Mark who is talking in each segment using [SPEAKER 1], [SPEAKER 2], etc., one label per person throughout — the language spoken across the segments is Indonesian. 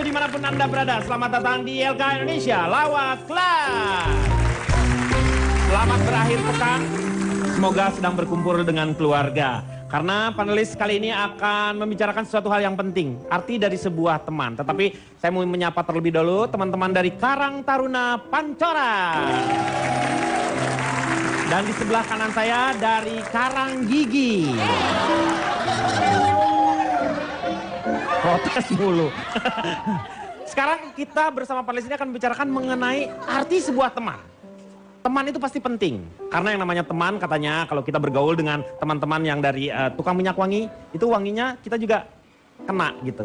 [SPEAKER 1] Baju dimanapun Anda berada, selamat datang di LK Indonesia Lawak Kelas. Selamat berakhir pekan, semoga sedang berkumpul dengan keluarga. Karena panelis kali ini akan membicarakan sesuatu hal yang penting, arti dari sebuah teman. Tetapi saya mau menyapa terlebih dahulu teman-teman dari Karang Taruna Pancora. Dan di sebelah kanan saya dari Karang Gigi. Protes mulu. Sekarang kita bersama panelis ini akan membicarakan mengenai arti sebuah teman. Teman itu pasti penting. Karena yang namanya teman katanya kalau kita bergaul dengan teman-teman yang dari tukang minyak wangi, itu wanginya kita juga kena gitu.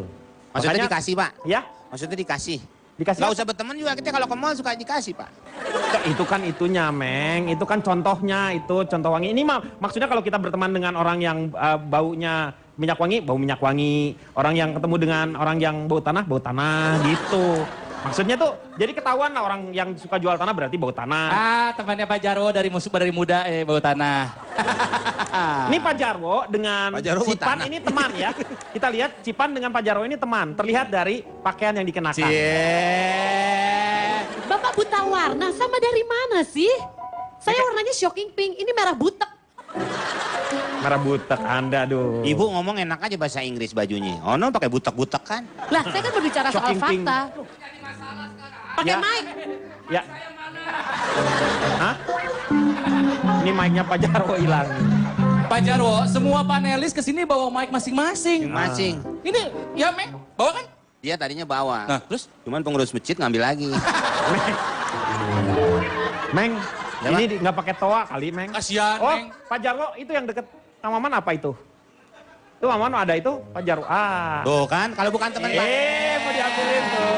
[SPEAKER 2] Maksudnya dikasih, Pak?
[SPEAKER 1] Ya?
[SPEAKER 2] Maksudnya dikasih?
[SPEAKER 1] Dikasih?
[SPEAKER 2] Gak usah berteman juga, kita kalau ke mall suka dikasih, Pak.
[SPEAKER 1] Itu kan itunya, Meng. Itu kan contohnya, itu contoh wangi. Ini maksudnya kalau kita berteman dengan orang yang baunya minyak wangi, bau minyak wangi. Orang yang ketemu dengan orang yang bau tanah gitu. Maksudnya tuh, jadi ketahuan lah orang yang suka jual tanah berarti bau tanah.
[SPEAKER 3] Ah, temannya Pak Jarwo dari muda, bau tanah.
[SPEAKER 1] Ini Pak Jarwo dengan Cipan ini teman ya. Kita lihat Cipan dengan Pak Jarwo ini teman. Terlihat dari pakaian yang dikenakan.
[SPEAKER 4] Bapak buta warna sama dari mana sih? Saya warnanya shocking pink, ini merah butek.
[SPEAKER 1] Merah butek Anda tuh.
[SPEAKER 2] Ibu ngomong enak aja bahasa Inggris bajunya. Oh no, pakai butek-butek kan?
[SPEAKER 4] Lah, saya kan berbicara soal
[SPEAKER 1] Shocking pink.
[SPEAKER 4] fakta. Pakai
[SPEAKER 1] Ya.
[SPEAKER 4] mic.
[SPEAKER 1] Ya. Hah? Ini mic-nya Pak Jarwo hilang.
[SPEAKER 3] Pak Jarwo, semua panelis kesini bawa mic masing-masing.
[SPEAKER 2] Masing.
[SPEAKER 3] Ini, ya Mek, bawa kan?
[SPEAKER 2] Dia tadinya bawa.
[SPEAKER 3] Nah, terus?
[SPEAKER 2] Cuman pengurus masjid ngambil lagi.
[SPEAKER 1] Meng, ini nggak pakai toa kali, Meng.
[SPEAKER 3] Kasihan,
[SPEAKER 1] Oh,
[SPEAKER 3] Meng.
[SPEAKER 1] Pak Jarwo itu yang deket Kang Maman apa itu? Itu Maman ada itu, Pak Jarwo. Ah.
[SPEAKER 2] Tuh kan, kalau bukan teman Pak.
[SPEAKER 1] Mau diambilin tuh.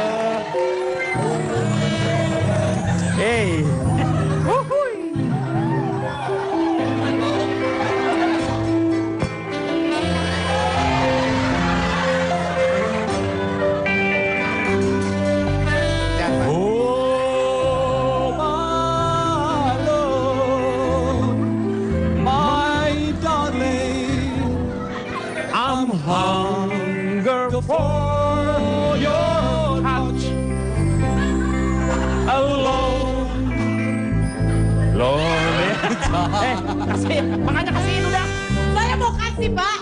[SPEAKER 1] Wuhui.
[SPEAKER 3] Oh, my love, my darling,
[SPEAKER 1] I'm hunger for your touch alone. Lonely. Kasih, makanya kasihin udah.
[SPEAKER 4] Saya mau kasih, Pak.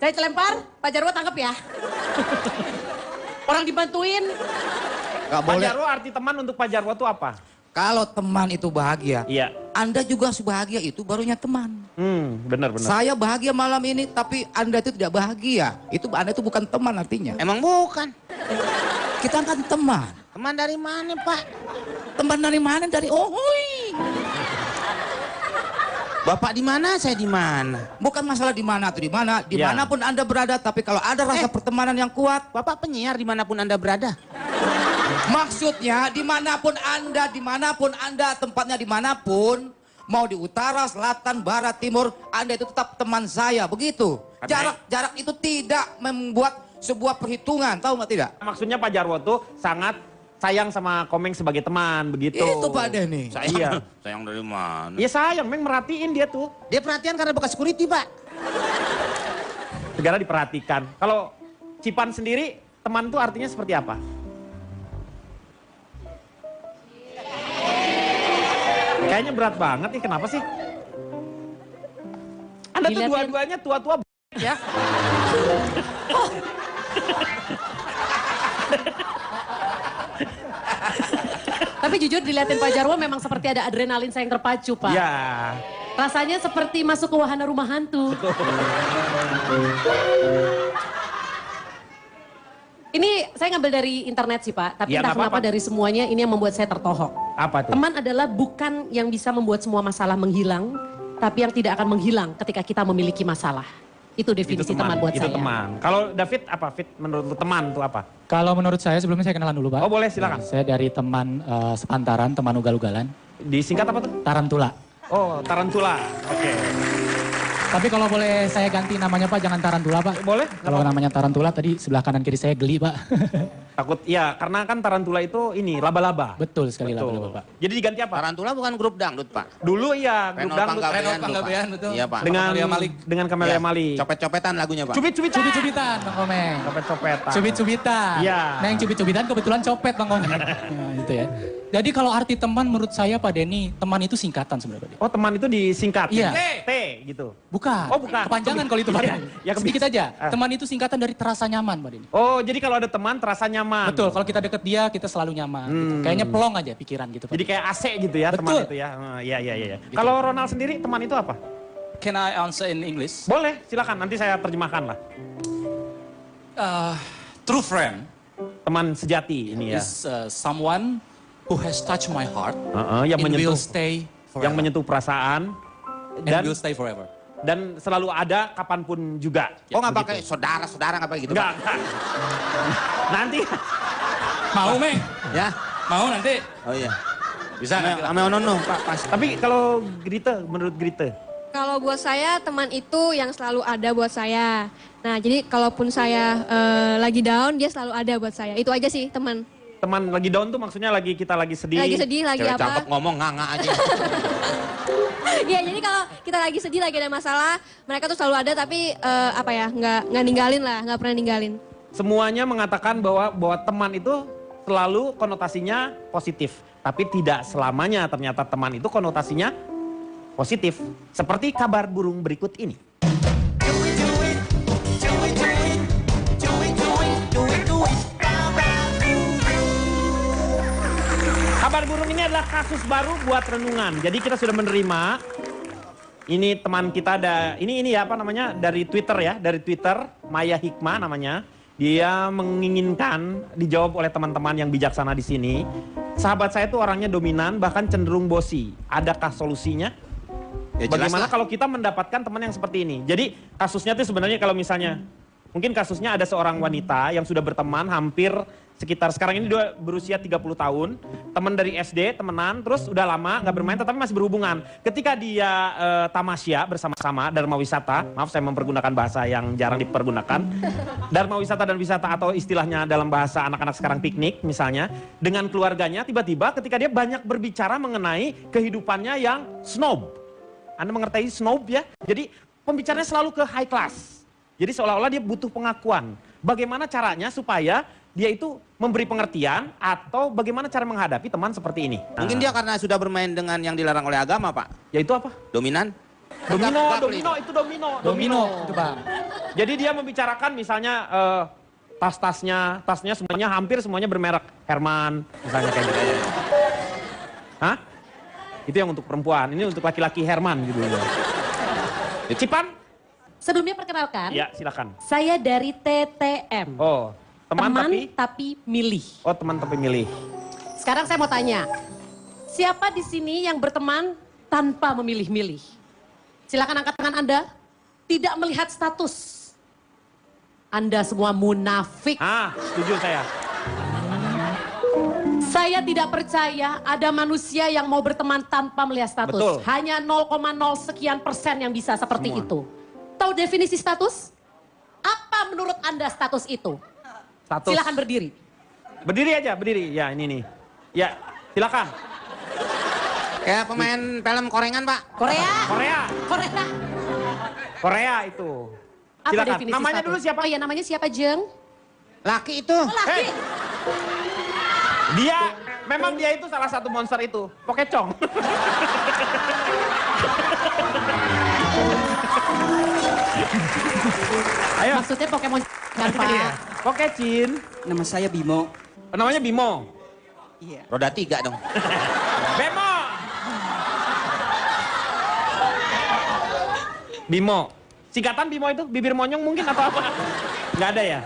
[SPEAKER 4] Saya celempar, Pak Jarwo tangkap ya. Orang dibantuin.
[SPEAKER 5] Gak
[SPEAKER 1] Pak
[SPEAKER 5] boleh.
[SPEAKER 1] Jarwo, arti teman untuk Pak Jarwo itu apa?
[SPEAKER 5] Kalau teman itu bahagia,
[SPEAKER 1] Iya.
[SPEAKER 5] Anda juga harus bahagia, itu barunya teman.
[SPEAKER 1] Benar.
[SPEAKER 5] Saya bahagia malam ini, tapi Anda itu tidak bahagia. Itu Anda itu bukan teman artinya.
[SPEAKER 2] Emang bukan.
[SPEAKER 5] Kita kan teman.
[SPEAKER 2] Teman dari mana, Pak?
[SPEAKER 5] Teman dari mana? Dari Ohoy.
[SPEAKER 2] Bapak di mana, saya di mana?
[SPEAKER 5] Bukan masalah di mana atau di mana,
[SPEAKER 1] Ya.
[SPEAKER 5] dimanapun Anda berada. Tapi kalau ada rasa pertemanan yang kuat,
[SPEAKER 2] Bapak penyiar dimanapun Anda berada.
[SPEAKER 5] maksudnya dimanapun Anda, tempatnya dimanapun, mau di utara, selatan, barat, timur, Anda itu tetap teman saya, begitu. Jarak itu tidak membuat sebuah perhitungan, tahu nggak tidak?
[SPEAKER 1] Maksudnya Pak Jarwo tuh sangat sayang sama Komeng sebagai teman, begitu.
[SPEAKER 5] Itu Pak Denny.
[SPEAKER 1] Iya.
[SPEAKER 2] Sayang dari mana?
[SPEAKER 1] Iya sayang, Meng merhatiin dia tuh.
[SPEAKER 2] Dia perhatian karena bekas security, Pak.
[SPEAKER 1] Segala diperhatikan. Kalau Cipan sendiri, teman tuh artinya seperti apa? Kayaknya berat banget nih, kenapa sih? Anda tuh
[SPEAKER 4] Dilihatin.
[SPEAKER 1] dua-duanya tua-tua ya.
[SPEAKER 4] Tapi jujur dilihatin Pak Jarwo memang seperti ada adrenalin saya yang terpacu, Pak.
[SPEAKER 1] Ya.
[SPEAKER 4] Rasanya seperti masuk ke wahana rumah hantu. Ini saya ngambil dari internet sih, Pak. Tapi
[SPEAKER 1] Ya,
[SPEAKER 4] entah
[SPEAKER 1] nggak
[SPEAKER 4] kenapa
[SPEAKER 1] apa-apa.
[SPEAKER 4] dari semuanya ini yang membuat saya tertohok.
[SPEAKER 1] Apa tuh?
[SPEAKER 4] Teman adalah bukan yang bisa membuat semua masalah menghilang, tapi yang tidak akan menghilang ketika kita memiliki masalah. Itu definisi teman buat
[SPEAKER 1] itu
[SPEAKER 4] saya.
[SPEAKER 1] teman. Kalau David apa? Fit menurut lu teman tuh apa?
[SPEAKER 6] Kalau menurut saya, sebelumnya saya kenalan dulu, Pak.
[SPEAKER 1] Oh boleh, silakan.
[SPEAKER 6] Saya dari teman sepantaran, teman ugal-ugalan.
[SPEAKER 1] Disingkat apa tuh?
[SPEAKER 6] Tarantula.
[SPEAKER 1] Oh, tarantula. Oke.
[SPEAKER 6] Tapi kalau boleh saya ganti namanya Pak, jangan Tarantula Pak.
[SPEAKER 1] Boleh?
[SPEAKER 6] Kalau namanya Tarantula tadi sebelah kanan kiri saya geli Pak.
[SPEAKER 1] Takut, ya karena kan tarantula itu ini laba-laba.
[SPEAKER 6] Betul sekali
[SPEAKER 1] Betul.
[SPEAKER 6] laba-laba Pak.
[SPEAKER 1] Jadi diganti apa?
[SPEAKER 2] Tarantula bukan grup dangdut, Pak.
[SPEAKER 1] Dulu iya, grup
[SPEAKER 2] Renol
[SPEAKER 1] dangdut.
[SPEAKER 2] Panggabean.
[SPEAKER 3] Renol
[SPEAKER 2] tuh,
[SPEAKER 3] Panggabean,
[SPEAKER 2] Pak.
[SPEAKER 3] betul.
[SPEAKER 2] Iya, Pak.
[SPEAKER 1] Dengan
[SPEAKER 3] Camelia Malik.
[SPEAKER 1] dengan Camelia
[SPEAKER 2] Iya.
[SPEAKER 1] Malik.
[SPEAKER 2] Copet-copetan lagunya, Pak.
[SPEAKER 1] Cubit-cubitan.
[SPEAKER 6] Cubit-cubitan Bang Komeng.
[SPEAKER 1] Copet-copetan.
[SPEAKER 6] Cubit-cubitan.
[SPEAKER 1] Iya.
[SPEAKER 6] Nah yang cubit-cubitan kebetulan copet Bang Komeng. Nah, gitu ya. Jadi kalau arti teman menurut saya Pak Denny, teman itu singkatan sebenarnya Pak Denny.
[SPEAKER 1] Oh, teman itu disingkat.
[SPEAKER 6] Iya.
[SPEAKER 1] T gitu.
[SPEAKER 6] Bukan.
[SPEAKER 1] Oh, bukan.
[SPEAKER 6] Kepanjangan kalau itu Pak
[SPEAKER 1] Iya.
[SPEAKER 6] Denny.
[SPEAKER 1] Ya,
[SPEAKER 6] Sedikit aja.
[SPEAKER 1] Ah.
[SPEAKER 6] Teman itu singkatan dari terasa nyaman Pak Denny.
[SPEAKER 1] Oh, jadi kalau ada teman terasa nyaman.
[SPEAKER 6] Betul, kalau kita deket dia kita selalu nyaman. Gitu. Kayaknya plong aja pikiran gitu Pak.
[SPEAKER 1] Jadi kayak AC gitu ya teman
[SPEAKER 6] Betul.
[SPEAKER 1] itu ya. Iya, iya, iya. Kalau Ronald sendiri teman itu apa?
[SPEAKER 3] Can I answer in English?
[SPEAKER 1] Boleh, silakan. Nanti saya terjemahkan lah.
[SPEAKER 3] True friend
[SPEAKER 1] Teman sejati ini ya.
[SPEAKER 3] is someone who has touched my heart
[SPEAKER 1] Yang
[SPEAKER 3] and
[SPEAKER 1] menyentuh,
[SPEAKER 3] will stay forever.
[SPEAKER 1] yang menyentuh perasaan
[SPEAKER 3] And will stay forever.
[SPEAKER 1] dan selalu ada kapanpun juga.
[SPEAKER 2] Oh, nggak pakai saudara-saudara nggak pakai gitu, Pak?
[SPEAKER 1] Enggak. Nanti
[SPEAKER 3] Mau, Meng?
[SPEAKER 2] Ya.
[SPEAKER 3] Mau nanti?
[SPEAKER 2] Oh iya. Bisa ame onono, Pak, pas.
[SPEAKER 1] tapi kalau Grite, menurut Grite,
[SPEAKER 7] Kalau buat saya teman itu yang selalu ada buat saya. Nah jadi kalaupun saya lagi down dia selalu ada buat saya. Itu aja sih teman.
[SPEAKER 1] teman lagi down tuh maksudnya kita lagi sedih.
[SPEAKER 7] Lagi sedih, lagi
[SPEAKER 2] Cewek
[SPEAKER 7] apa.
[SPEAKER 2] cakep ngomong nganga aja.
[SPEAKER 7] Iya jadi kalau kita lagi sedih, lagi ada masalah, mereka tuh selalu ada tapi apa ya nggak ninggalin lah, nggak pernah ninggalin.
[SPEAKER 1] Semuanya mengatakan bahwa teman itu selalu konotasinya positif, tapi tidak selamanya ternyata teman itu konotasinya positif. Seperti kabar burung berikut ini. Kabar burung ini adalah kasus baru buat renungan. Jadi kita sudah menerima. Ini teman kita ada, ini ya apa namanya, dari Twitter ya, dari Twitter, Maya Hikmah namanya. Dia menginginkan dijawab oleh teman-teman yang bijaksana di sini. Sahabat saya itu orangnya dominan, bahkan cenderung bosi. Adakah solusinya?
[SPEAKER 2] Ya, jelas
[SPEAKER 1] Bagaimana
[SPEAKER 2] lah.
[SPEAKER 1] kalau kita mendapatkan teman yang seperti ini? Jadi kasusnya itu sebenarnya kalau misalnya, mungkin kasusnya ada seorang wanita yang sudah berteman hampir sekitar sekarang ini dia berusia 30 tahun, teman dari SD, temenan, terus udah lama nggak bermain tetapi masih berhubungan. Ketika dia tamasya bersama-sama, dharma wisata, maaf saya mempergunakan bahasa yang jarang dipergunakan, dharma wisata dan wisata atau istilahnya dalam bahasa anak-anak sekarang piknik misalnya, dengan keluarganya tiba-tiba ketika dia banyak berbicara mengenai kehidupannya yang snob. Anda mengerti snob ya? Jadi pembicaranya selalu ke high class. Jadi seolah-olah dia butuh pengakuan. Bagaimana caranya supaya dia itu memberi pengertian atau bagaimana cara menghadapi teman seperti ini?
[SPEAKER 2] Mungkin dia karena sudah bermain dengan yang dilarang oleh agama, Pak.
[SPEAKER 1] Yaitu apa?
[SPEAKER 2] Dominan.
[SPEAKER 1] Domino,
[SPEAKER 2] Enggak,
[SPEAKER 1] domino itu domino.
[SPEAKER 6] Domino itu Bang.
[SPEAKER 1] Jadi dia membicarakan misalnya tasnya semuanya hampir semuanya bermerek Herman, misalnya kayak gitu. Hah? Itu yang untuk perempuan, ini untuk laki-laki Herman gitu. Cipan?
[SPEAKER 4] Sebelumnya perkenalkan,
[SPEAKER 1] Ya, silakan.
[SPEAKER 4] saya dari TTM.
[SPEAKER 1] Oh, teman tapi
[SPEAKER 4] tapi milih.
[SPEAKER 1] oh teman tapi milih.
[SPEAKER 4] Sekarang saya mau tanya, siapa di sini yang berteman tanpa memilih-milih? Silakan angkat tangan Anda. Tidak melihat status. Anda semua munafik.
[SPEAKER 1] Ah, setuju saya.
[SPEAKER 4] Saya tidak percaya ada manusia yang mau berteman tanpa melihat status.
[SPEAKER 1] Betul.
[SPEAKER 4] Hanya 0,0 sekian persen yang bisa seperti itu. Tahu definisi status? Apa menurut Anda status itu?
[SPEAKER 1] Status.
[SPEAKER 4] Silakan berdiri.
[SPEAKER 1] Berdiri aja, berdiri. Ya, ini nih. Ya, silakan.
[SPEAKER 2] Kayak pemain film korengan, Pak.
[SPEAKER 4] Korea?
[SPEAKER 1] Korea.
[SPEAKER 4] Korea.
[SPEAKER 1] Korea itu.
[SPEAKER 4] Apa
[SPEAKER 1] Silakan.
[SPEAKER 4] definisi
[SPEAKER 1] Namanya
[SPEAKER 4] status?
[SPEAKER 1] dulu siapa?
[SPEAKER 4] Oh iya, namanya siapa, Jeng?
[SPEAKER 2] Laki itu.
[SPEAKER 4] Oh, laki.
[SPEAKER 1] Hey. Dia, memang dia itu salah satu monster itu. Pokecong. Ayo.
[SPEAKER 4] Maksudnya Pokemon kan, Pak?
[SPEAKER 1] Iya. Pokecin.
[SPEAKER 8] Nama saya Bimo.
[SPEAKER 1] Namanya Bimo.
[SPEAKER 8] Iya.
[SPEAKER 2] Roda 3 dong.
[SPEAKER 1] Bemo. Bimo. Singkatan Bimo itu bibir monyong mungkin atau apa? Nggak ada ya?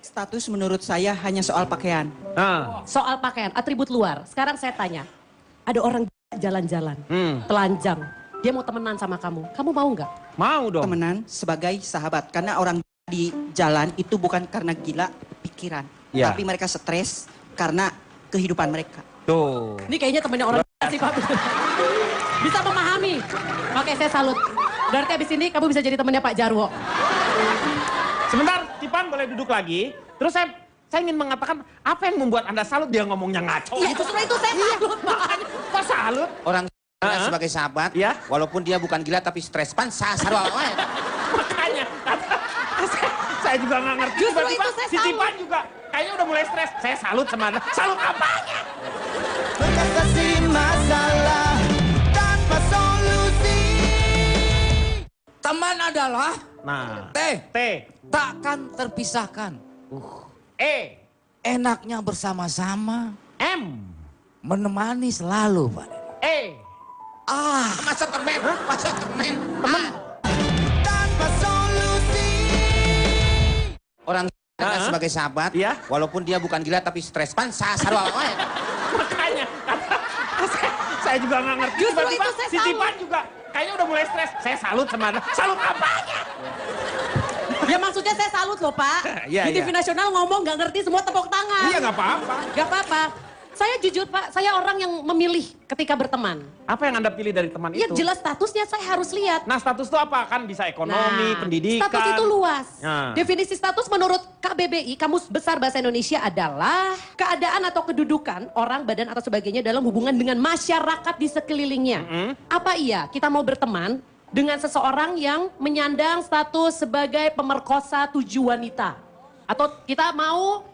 [SPEAKER 8] Status menurut saya hanya soal pakaian.
[SPEAKER 1] Nah.
[SPEAKER 4] Soal pakaian, atribut luar. Sekarang saya tanya, ada orang jalan-jalan, telanjang. Dia mau temenan sama kamu. Kamu mau nggak?
[SPEAKER 1] Mau dong.
[SPEAKER 8] Temenan sebagai sahabat. Karena orang di jalan itu bukan karena gila pikiran.
[SPEAKER 1] Iya.
[SPEAKER 8] Tapi mereka stres karena kehidupan mereka.
[SPEAKER 1] Tuh.
[SPEAKER 4] Ini kayaknya temennya orang sih, Pak. Bisa memahami. Oke, saya salut. Berarti abis ini kamu bisa jadi temannya Pak Jarwo.
[SPEAKER 1] Sebentar, Cipan boleh duduk lagi. Terus saya ingin mengatakan apa yang membuat Anda salut dia ngomongnya ngaco.
[SPEAKER 4] Iya, justru itu saya salut, Pak.
[SPEAKER 1] Kok salut?
[SPEAKER 2] Orang sebagai sahabat,
[SPEAKER 1] Ya.
[SPEAKER 2] walaupun dia bukan gila tapi stres pan sarwa.
[SPEAKER 1] Makanya, saya juga nggak ngerti.
[SPEAKER 4] Justru
[SPEAKER 1] Tiba-tiba
[SPEAKER 4] itu saya
[SPEAKER 1] si
[SPEAKER 4] salut.
[SPEAKER 1] Cipan juga kayaknya udah mulai stres. Saya salut sama Anda. Salut apanya?
[SPEAKER 9] Mengatasi masalah tanpa solusi.
[SPEAKER 5] Teman adalah
[SPEAKER 1] Nah,
[SPEAKER 5] T. Takkan terpisahkan.
[SPEAKER 1] E,
[SPEAKER 5] Enaknya bersama-sama.
[SPEAKER 1] M,
[SPEAKER 5] Menemani selalu, Pak.
[SPEAKER 1] E.
[SPEAKER 2] Masa temen? Masa temen?
[SPEAKER 9] Tanpa solusi.
[SPEAKER 2] Orang sebagai sahabat,
[SPEAKER 1] Iya.
[SPEAKER 2] walaupun dia bukan gila tapi stres pan sarwa.
[SPEAKER 1] Makanya, saya juga nggak ngerti.
[SPEAKER 4] Justru
[SPEAKER 1] Tiba-tiba
[SPEAKER 4] itu saya
[SPEAKER 1] si
[SPEAKER 4] salut.
[SPEAKER 1] Cipan juga kayaknya udah mulai stres. Saya salut sama Anda. Salut apanya?
[SPEAKER 4] Ya maksudnya saya salut loh, Pak.
[SPEAKER 1] Iya,
[SPEAKER 4] Di TV
[SPEAKER 1] iya.
[SPEAKER 4] nasional ngomong nggak ngerti semua tepuk tangan.
[SPEAKER 1] Iya nggak apa-apa.
[SPEAKER 4] Gak apa-apa. Saya jujur, Pak, saya orang yang memilih ketika berteman.
[SPEAKER 1] Apa yang Anda pilih dari teman
[SPEAKER 4] Ya
[SPEAKER 1] itu?
[SPEAKER 4] jelas statusnya saya harus lihat.
[SPEAKER 1] Nah, status itu apa? Kan bisa ekonomi, pendidikan.
[SPEAKER 4] Status itu luas.
[SPEAKER 1] Nah.
[SPEAKER 4] Definisi status menurut KBBI, Kamus Besar Bahasa Indonesia adalah keadaan atau kedudukan orang, badan atau sebagainya dalam hubungan dengan masyarakat di sekelilingnya. Apa iya kita mau berteman dengan seseorang yang menyandang status sebagai pemerkosa 7 wanita? Atau kita mau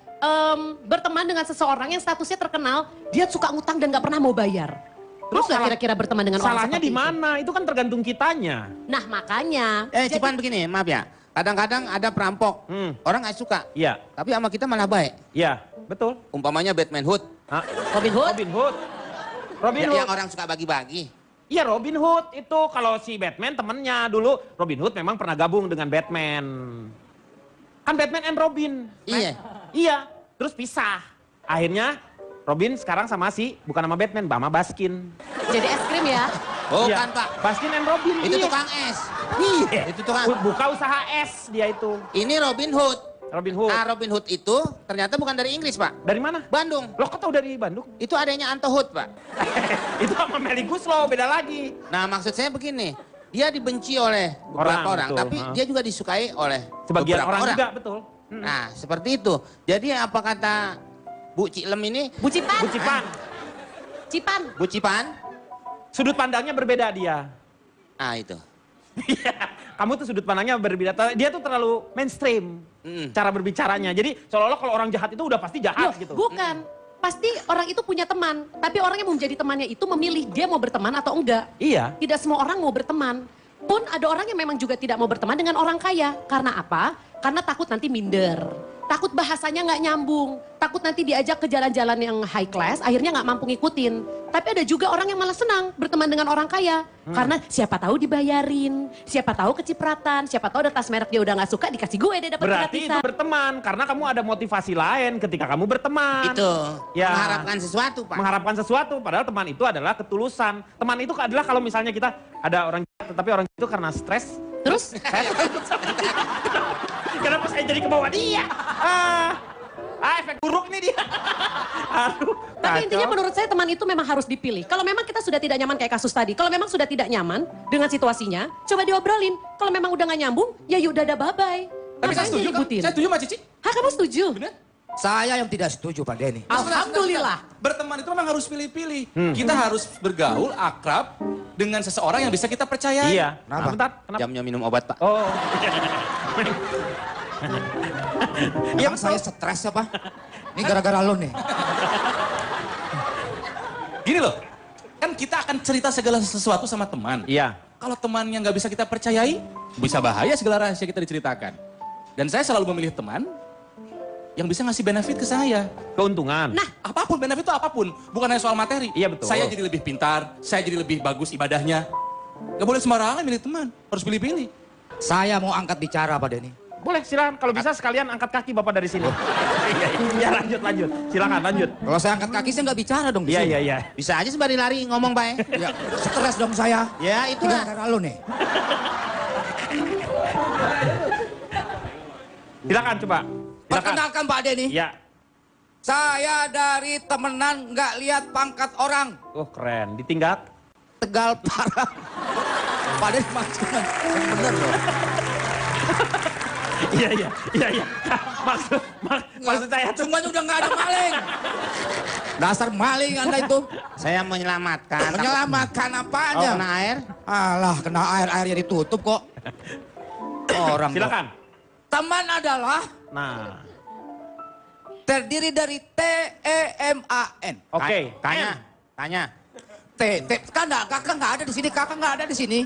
[SPEAKER 4] berteman dengan seseorang yang statusnya terkenal, dia suka ngutang dan gak pernah mau bayar? Terus nggak kira-kira berteman dengan orang
[SPEAKER 1] Salahnya
[SPEAKER 4] seperti
[SPEAKER 1] di
[SPEAKER 4] itu?
[SPEAKER 1] mana? Itu kan tergantung kitanya.
[SPEAKER 4] Nah makanya.
[SPEAKER 2] Cipan begini, maaf ya. Kadang-kadang ada perampok, orang nggak suka.
[SPEAKER 1] Iya,
[SPEAKER 2] Tapi sama kita malah baik.
[SPEAKER 1] iya, betul.
[SPEAKER 2] Umpamanya Batman Hood,
[SPEAKER 1] Hah?
[SPEAKER 4] Robin Hood?
[SPEAKER 1] Robin Hood. Robin Hood.
[SPEAKER 2] yang orang suka bagi-bagi.
[SPEAKER 1] Iya, Robin Hood itu kalau si Batman temennya dulu. Robin Hood memang pernah gabung dengan Batman. Kan Batman and Robin.
[SPEAKER 2] Iya.
[SPEAKER 1] Iya, terus pisah. Akhirnya Robin sekarang sama bukan sama Batman, sama Baskin.
[SPEAKER 4] Jadi es krim ya?
[SPEAKER 2] Bukan
[SPEAKER 1] Iya,
[SPEAKER 2] Pak,
[SPEAKER 1] Baskin and Robin.
[SPEAKER 2] itu
[SPEAKER 1] iya.
[SPEAKER 2] tukang es.
[SPEAKER 1] Iya.
[SPEAKER 2] Itu tukang.
[SPEAKER 1] Buka usaha es dia itu.
[SPEAKER 2] Ini Robin Hood.
[SPEAKER 1] Robin Hood.
[SPEAKER 2] Nah, Robin Hood itu ternyata bukan dari Inggris, Pak.
[SPEAKER 1] Dari mana?
[SPEAKER 2] Bandung.
[SPEAKER 1] Lo kok tau dari Bandung?
[SPEAKER 2] Itu adanya Anto Hood, Pak.
[SPEAKER 1] Itu sama Melly Guslow, beda lagi.
[SPEAKER 2] Nah, maksud saya begini. Dia dibenci oleh beberapa orang,
[SPEAKER 1] betul,
[SPEAKER 2] tapi dia juga disukai oleh
[SPEAKER 1] Sebagian
[SPEAKER 2] beberapa
[SPEAKER 1] orang juga, betul.
[SPEAKER 2] Nah, seperti itu. Jadi apa kata Bu Cilem ini?
[SPEAKER 4] Bu Cipan?
[SPEAKER 1] Bu Cipan,
[SPEAKER 4] Cipan.
[SPEAKER 2] Bu Cipan?
[SPEAKER 1] sudut pandangnya berbeda dia.
[SPEAKER 2] Ah, itu.
[SPEAKER 1] Iya, kamu tuh sudut pandangnya berbeda. Dia tuh terlalu mainstream cara berbicaranya. Jadi seolah-olah kalau orang jahat itu udah pasti jahat
[SPEAKER 4] Loh,
[SPEAKER 1] gitu.
[SPEAKER 4] bukan. Pasti orang itu punya teman. Tapi orang yang mau menjadi temannya itu memilih dia mau berteman atau enggak.
[SPEAKER 1] Iya.
[SPEAKER 4] Tidak semua orang mau berteman. Pun ada orang yang memang juga tidak mau berteman dengan orang kaya. Karena apa? Karena takut nanti minder. Takut bahasanya nggak nyambung. Takut nanti diajak ke jalan-jalan yang high class, akhirnya nggak mampu ngikutin. Tapi ada juga orang yang malah senang berteman dengan orang kaya. Karena siapa tahu dibayarin, siapa tahu kecipratan, siapa tahu ada tas merek dia udah nggak suka, dikasih gue dia dapat
[SPEAKER 1] Berarti itu
[SPEAKER 4] gratisan.
[SPEAKER 1] berteman, karena kamu ada motivasi lain ketika kamu berteman.
[SPEAKER 2] Itu.
[SPEAKER 1] Ya.
[SPEAKER 2] Mengharapkan sesuatu, Pak.
[SPEAKER 1] Mengharapkan sesuatu, padahal teman itu adalah ketulusan. Teman itu adalah kalau misalnya kita ada orang jahat, tetapi orang itu karena stres.
[SPEAKER 4] Terus?
[SPEAKER 1] Kenapa saya jadi ke bawah dia? Efek buruk nih dia. Aduh,
[SPEAKER 4] Tapi intinya
[SPEAKER 1] kacau.
[SPEAKER 4] menurut saya teman itu memang harus dipilih. Kalau memang kita sudah tidak nyaman kayak kasus tadi, kalau memang sudah tidak nyaman dengan situasinya, coba diobrolin. Kalau memang udah nggak nyambung, ya yaudah ada bye-bye.
[SPEAKER 3] Tapi saya setuju, Kak.
[SPEAKER 4] diikutin?
[SPEAKER 3] Saya setuju Mbak Cici.
[SPEAKER 4] Hah, kamu setuju?
[SPEAKER 3] Benar?
[SPEAKER 5] Saya yang tidak setuju, Pak Denny.
[SPEAKER 4] Alhamdulillah.
[SPEAKER 3] Berteman itu memang harus pilih-pilih. Kita harus bergaul, akrab dengan seseorang yang bisa kita percayai.
[SPEAKER 1] Iya.
[SPEAKER 5] Kenapa?
[SPEAKER 1] Bentar, kenapa?
[SPEAKER 2] Jamnya minum obat, Pak.
[SPEAKER 1] Oh.
[SPEAKER 5] Emang saya stres apa? Ini gara-gara lo nih.
[SPEAKER 3] Gini loh, kan kita akan cerita segala sesuatu sama teman.
[SPEAKER 1] Iya.
[SPEAKER 3] Kalau temannya nggak bisa kita percayai, bisa bahaya segala rahasia kita diceritakan. Dan saya selalu memilih teman yang bisa ngasih benefit ke saya.
[SPEAKER 1] Keuntungan.
[SPEAKER 4] Nah,
[SPEAKER 3] Apapun, benefit itu apapun. Bukan hanya soal materi.
[SPEAKER 1] Iya, betul.
[SPEAKER 3] Saya jadi lebih pintar, saya jadi lebih bagus ibadahnya. Gak boleh sembarangan milih teman, harus pilih-pilih.
[SPEAKER 5] Saya mau angkat bicara, Pak Denny.
[SPEAKER 1] Boleh, silakan. Kalau bisa sekalian angkat kaki Bapak dari sini. Ya, lanjut. Silakan, lanjut.
[SPEAKER 5] Kalau saya angkat kaki, saya nggak bicara dong di
[SPEAKER 1] Iya,
[SPEAKER 5] sini.
[SPEAKER 1] iya.
[SPEAKER 2] Bisa aja sembari lari ngomong, Pak.
[SPEAKER 5] Ya, stres dong saya.
[SPEAKER 2] Ya,
[SPEAKER 5] Ini
[SPEAKER 2] itulah.
[SPEAKER 5] gara-gara lo nih.
[SPEAKER 1] Silakan coba. Silakan.
[SPEAKER 5] Perkenalkan Pak Denny.
[SPEAKER 1] Iya.
[SPEAKER 5] Saya dari temenan nggak lihat pangkat orang.
[SPEAKER 1] Oh, keren. Ditingkat.
[SPEAKER 5] Tegal parah. Pak Den maksudnya yang bener loh.
[SPEAKER 1] Iya. Maksud saya tuh.
[SPEAKER 5] Semuanya udah nggak ada maling. Dasar maling Anda itu.
[SPEAKER 2] Saya menyelamatkan.
[SPEAKER 5] Menyelamatkan
[SPEAKER 2] Oh,
[SPEAKER 5] apanya?
[SPEAKER 2] kena air?
[SPEAKER 5] Alah, kena airnya ditutup kok. Orang kok.
[SPEAKER 1] Silakan.
[SPEAKER 5] Teman adalah
[SPEAKER 1] Nah,
[SPEAKER 5] terdiri dari T-E-M-A-N.
[SPEAKER 1] oke.
[SPEAKER 2] Tanya.
[SPEAKER 5] Kakak nggak ada di sini, kakak nggak ada di sini.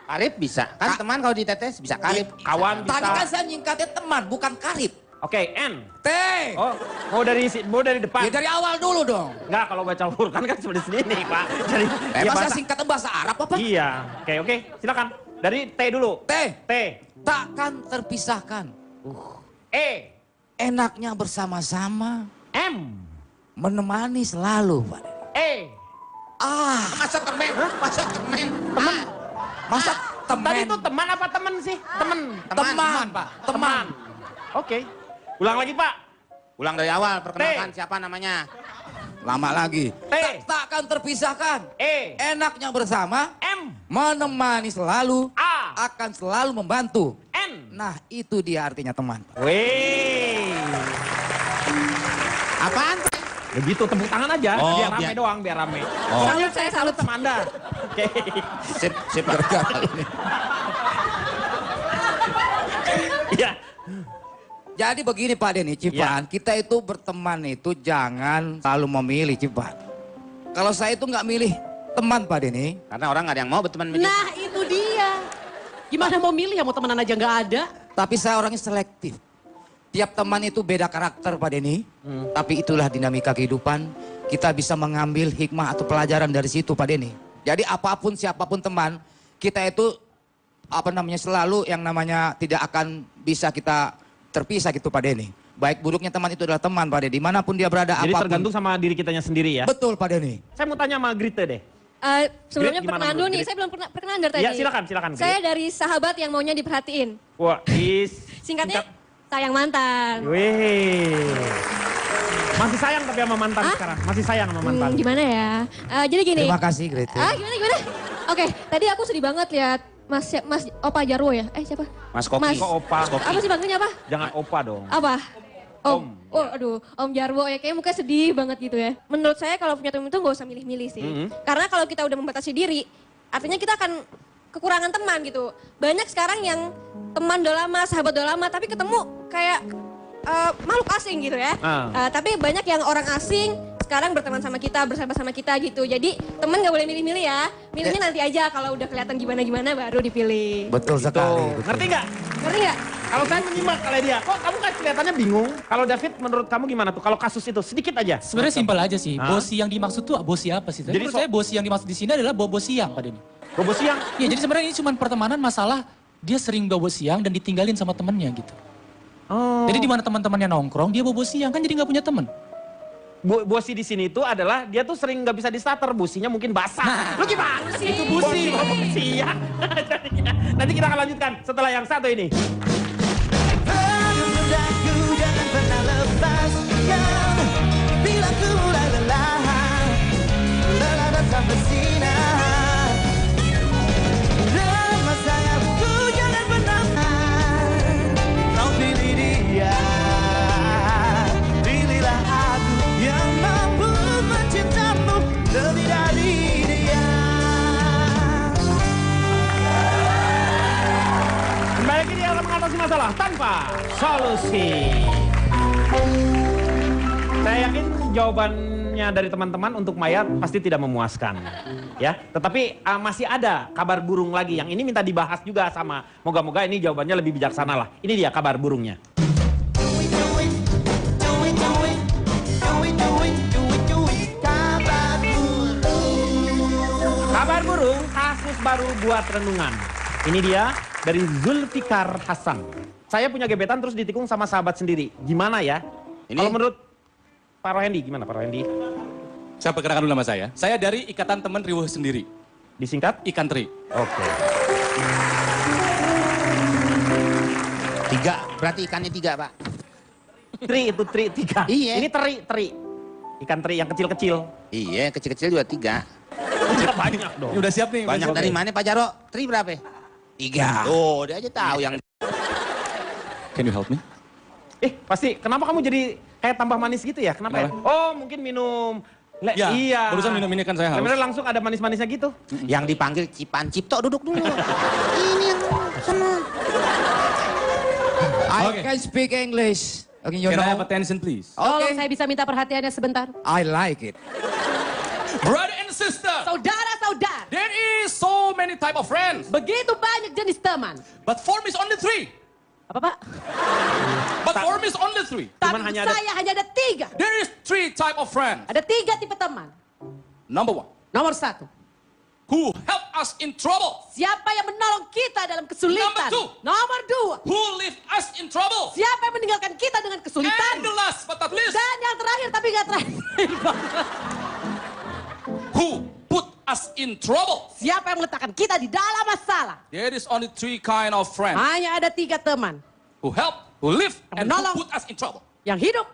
[SPEAKER 2] Karib bisa. Kan teman kalau ditetes bisa karib.
[SPEAKER 1] Kawan bisa.
[SPEAKER 5] Tadi kan saya nyingkatnya teman, bukan karib.
[SPEAKER 1] Oke, N.
[SPEAKER 5] T.
[SPEAKER 1] Oh, mau dari depan.
[SPEAKER 5] Ya dari awal dulu dong.
[SPEAKER 1] Enggak, kalau baca huruf kan seperti sini, Pak. Jadi ya,
[SPEAKER 5] Masa singkatan bahasa Arab apa?
[SPEAKER 1] Iya. Oke, silakan. Dari T dulu.
[SPEAKER 5] T.
[SPEAKER 1] T.
[SPEAKER 5] Takkan terpisahkan.
[SPEAKER 1] E.
[SPEAKER 5] Enaknya bersama-sama.
[SPEAKER 1] M.
[SPEAKER 5] Menemani selalu, Pak.
[SPEAKER 1] E.
[SPEAKER 2] Masa temen? Masa temen?
[SPEAKER 1] Teman.
[SPEAKER 5] Masa teman?
[SPEAKER 1] Tadi itu teman apa temen sih? Temen.
[SPEAKER 5] Teman, Pak. Teman.
[SPEAKER 1] Oke. Ulang lagi, Pak.
[SPEAKER 2] Ulang dari awal, perkenalkan siapa namanya.
[SPEAKER 5] Lama lagi.
[SPEAKER 1] T.
[SPEAKER 5] Takkan terpisahkan.
[SPEAKER 1] E.
[SPEAKER 5] Enaknya bersama.
[SPEAKER 1] M.
[SPEAKER 5] Menemani selalu.
[SPEAKER 1] A.
[SPEAKER 5] Akan selalu membantu.
[SPEAKER 1] N.
[SPEAKER 5] Nah, itu dia artinya teman.
[SPEAKER 1] Wih.
[SPEAKER 2] Apaan?
[SPEAKER 1] Begitu, tepuk tangan aja.
[SPEAKER 2] Oh,
[SPEAKER 1] biar rame
[SPEAKER 2] biar-
[SPEAKER 1] doang, biar rame.
[SPEAKER 2] Oh.
[SPEAKER 1] Soalnya saya salut sama Anda. Oke.
[SPEAKER 2] Sip gara-gara ini.
[SPEAKER 1] Iya.
[SPEAKER 5] Jadi begini Pak Denny, Cipan, kita itu berteman itu jangan selalu memilih, Cipan. Kalau saya itu nggak milih teman Pak Denny.
[SPEAKER 2] Karena orang nggak ada yang mau berteman sama dia.
[SPEAKER 4] Nah itu dia. Gimana mau milih ya mau temenan aja nggak ada.
[SPEAKER 5] Tapi saya orangnya selektif. Tiap teman itu beda karakter Pak Denny. Tapi itulah dinamika kehidupan. Kita bisa mengambil hikmah atau pelajaran dari situ Pak Denny. Jadi apapun siapapun teman, kita itu selalu yang namanya tidak akan bisa kita terpisah gitu Pak Denny. Baik buruknya teman itu adalah teman Pak Denny. Dimanapun dia berada
[SPEAKER 1] Jadi
[SPEAKER 5] apapun.
[SPEAKER 1] tergantung sama diri kitanya sendiri ya.
[SPEAKER 5] Betul Pak Denny.
[SPEAKER 1] Saya mau tanya sama Grite deh.
[SPEAKER 7] Sebelumnya
[SPEAKER 1] Gimana
[SPEAKER 7] perkenalan dulu
[SPEAKER 1] menurut
[SPEAKER 7] nih,
[SPEAKER 1] Grit?
[SPEAKER 7] saya belum pernah perkenalan dari tadi.
[SPEAKER 1] Iya, silakan.
[SPEAKER 7] Saya dari sahabat yang maunya diperhatiin.
[SPEAKER 1] Wah,
[SPEAKER 7] Singkatnya, sayang mantan.
[SPEAKER 1] Wih. Masih sayang tapi sama mantan sekarang. Masih sayang sama mantan.
[SPEAKER 7] Gimana ya? Jadi gini.
[SPEAKER 5] Terima kasih Grete.
[SPEAKER 7] Gimana? Oke, tadi aku sedih banget lihat Mas Opa Jarwo ya? Siapa?
[SPEAKER 2] Mas Koki.
[SPEAKER 1] Kok Opa?
[SPEAKER 7] Apa sih panggilnya apa?
[SPEAKER 1] Jangan Opa dong.
[SPEAKER 7] Apa?
[SPEAKER 1] Om.
[SPEAKER 7] Oh, aduh, Om Jarwo ya, kayaknya mukanya sedih banget gitu ya. Menurut saya kalau punya teman itu nggak usah milih-milih sih. Karena kalau kita udah membatasi diri, artinya kita akan kekurangan teman gitu. Banyak sekarang yang teman udah lama, sahabat udah lama, tapi ketemu kayak makhluk asing gitu ya. Tapi banyak yang orang asing sekarang berteman sama kita, bersama-sama kita gitu. Jadi teman nggak boleh milih-milih ya. Milihnya nanti aja kalau udah kelihatan gimana-gimana baru dipilih.
[SPEAKER 5] Betul sekali.
[SPEAKER 1] Tuh, ngerti nggak?
[SPEAKER 7] Ngerti nggak?
[SPEAKER 1] Kalau saya menyimak kalau dia, kok kamu kan kelihatannya bingung. Kalau David menurut kamu gimana tuh? Kalau kasus itu sedikit aja.
[SPEAKER 6] Sebenarnya simpel aja sih. Bosi yang dimaksud tuh bosi apa sih?
[SPEAKER 1] Jadi
[SPEAKER 6] Jadi menurut saya bosi yang dimaksud di sini adalah bobo siang Pak Denny.
[SPEAKER 1] Bobo siang.
[SPEAKER 6] Ya jadi sebenarnya ini cuma pertemanan masalah dia sering bobo siang dan ditinggalin sama temennya gitu.
[SPEAKER 1] Oh.
[SPEAKER 6] Jadi di mana teman-temannya nongkrong dia bobo siang kan jadi nggak punya teman.
[SPEAKER 1] Bosi di sini tuh adalah dia tuh sering nggak bisa di starter, businya mungkin basah. Lu gimana sih? Itu busi. Bosi ya. Nanti kita akan lanjutkan setelah yang satu ini.
[SPEAKER 9] Aku jangan pernah lepaskan. Bila ku mulai lelah datang bersinar. Dalam masa yang ku jangan pernah kau pilih dia. Pilihlah aku yang mampu mencintamu lebih dari dia.
[SPEAKER 1] Kembali lagi dia akan mengatasi masalah tanpa solusi. Saya yakin jawabannya dari teman-teman untuk Maya pasti tidak memuaskan. Ya, tetapi masih ada kabar burung lagi yang ini minta dibahas juga sama. Moga-moga ini jawabannya lebih bijaksana lah. Ini dia kabar burungnya. Kabar burung, kasus baru buat renungan. Ini dia dari Zulfikar Hasan. Saya punya gebetan terus ditikung sama sahabat sendiri. Gimana ya? Kalau menurut Pak Rohendi, gimana Pak Rohendi?
[SPEAKER 3] Saya perkenalkan dulu nama saya. Saya dari Ikatan Teman Riweuh Sendiri.
[SPEAKER 1] Disingkat?
[SPEAKER 3] Ikan Teri.
[SPEAKER 1] Oke.
[SPEAKER 2] 3, berarti ikannya 3 Pak.
[SPEAKER 1] Tri itu tri 3.
[SPEAKER 2] Iya.
[SPEAKER 1] Ini teri. Ikan teri yang kecil-kecil.
[SPEAKER 2] Iya, kecil-kecil juga 3.
[SPEAKER 1] Banyak dong.
[SPEAKER 3] Ini udah siap nih.
[SPEAKER 2] Banyak dari mana Pak Jarwo? Tri berapa? 3. Oh, dia aja tahu yang...
[SPEAKER 3] Can you help me?
[SPEAKER 1] Pasti. Kenapa kamu jadi kayak tambah manis gitu ya? Kenapa ya? Oh, mungkin minum.
[SPEAKER 3] Ya,
[SPEAKER 1] iya.
[SPEAKER 3] barusan minum ini kan saya haus.
[SPEAKER 1] Sebenarnya langsung ada manis-manisnya gitu.
[SPEAKER 2] Yang dipanggil Cipan Cipto, duduk dulu. Ini yang sana.
[SPEAKER 5] I can speak English. Okay, you
[SPEAKER 3] Can I have
[SPEAKER 5] know.
[SPEAKER 3] attention please?
[SPEAKER 4] Tolong saya bisa minta perhatiannya sebentar.
[SPEAKER 5] I like it.
[SPEAKER 3] Brother and sister,
[SPEAKER 4] Saudara-saudara,
[SPEAKER 3] there is so many type of friends.
[SPEAKER 4] begitu banyak jenis teman.
[SPEAKER 3] But form is only 3.
[SPEAKER 4] Apa Pak?
[SPEAKER 3] But form is only 3.
[SPEAKER 4] Tapi
[SPEAKER 1] hanya ada-
[SPEAKER 4] saya hanya ada 3.
[SPEAKER 3] There is 3 type of friends.
[SPEAKER 4] Ada 3 tipe teman.
[SPEAKER 3] Number 1,
[SPEAKER 4] Nomor 1,
[SPEAKER 3] who help us in trouble.
[SPEAKER 4] siapa yang menolong kita dalam kesulitan.
[SPEAKER 3] Number 2.
[SPEAKER 4] Nomor 2,
[SPEAKER 3] Who leave us in trouble.
[SPEAKER 4] siapa yang meninggalkan kita dengan kesulitan.
[SPEAKER 3] And the last but not least,
[SPEAKER 4] Dan yang terakhir tapi nggak terakhir.
[SPEAKER 3] who put us in trouble.
[SPEAKER 4] Siapa yang meletakkan kita di dalam masalah.
[SPEAKER 3] There is only 3 kind of friends.
[SPEAKER 4] Hanya ada 3 teman.
[SPEAKER 3] Who help, who live, and who
[SPEAKER 4] Menolong.
[SPEAKER 3] put us in trouble.
[SPEAKER 4] Yang hidup.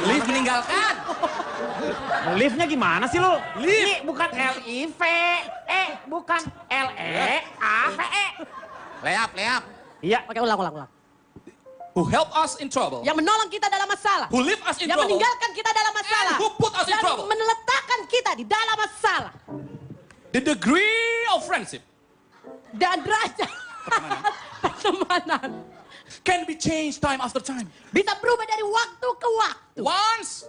[SPEAKER 3] Live meninggalkan.
[SPEAKER 1] Lift-nya gimana sih lu? Ini bukan L-I-V. Bukan L-E-A-V-E.
[SPEAKER 2] Leap.
[SPEAKER 1] Iya.
[SPEAKER 4] Oke, ulang.
[SPEAKER 3] Who help us in trouble.
[SPEAKER 4] Yang menolong kita dalam masalah.
[SPEAKER 3] Who leave us in
[SPEAKER 4] Yang
[SPEAKER 3] trouble.
[SPEAKER 4] meninggalkan kita dalam masalah.
[SPEAKER 3] And who put us in
[SPEAKER 4] Dan
[SPEAKER 3] trouble.
[SPEAKER 4] meletakkan kita di dalam masalah.
[SPEAKER 3] The degree of friendship
[SPEAKER 4] Dan derajat pertemanan
[SPEAKER 3] can be changed time after time.
[SPEAKER 4] bisa berubah dari waktu ke waktu.
[SPEAKER 3] Once,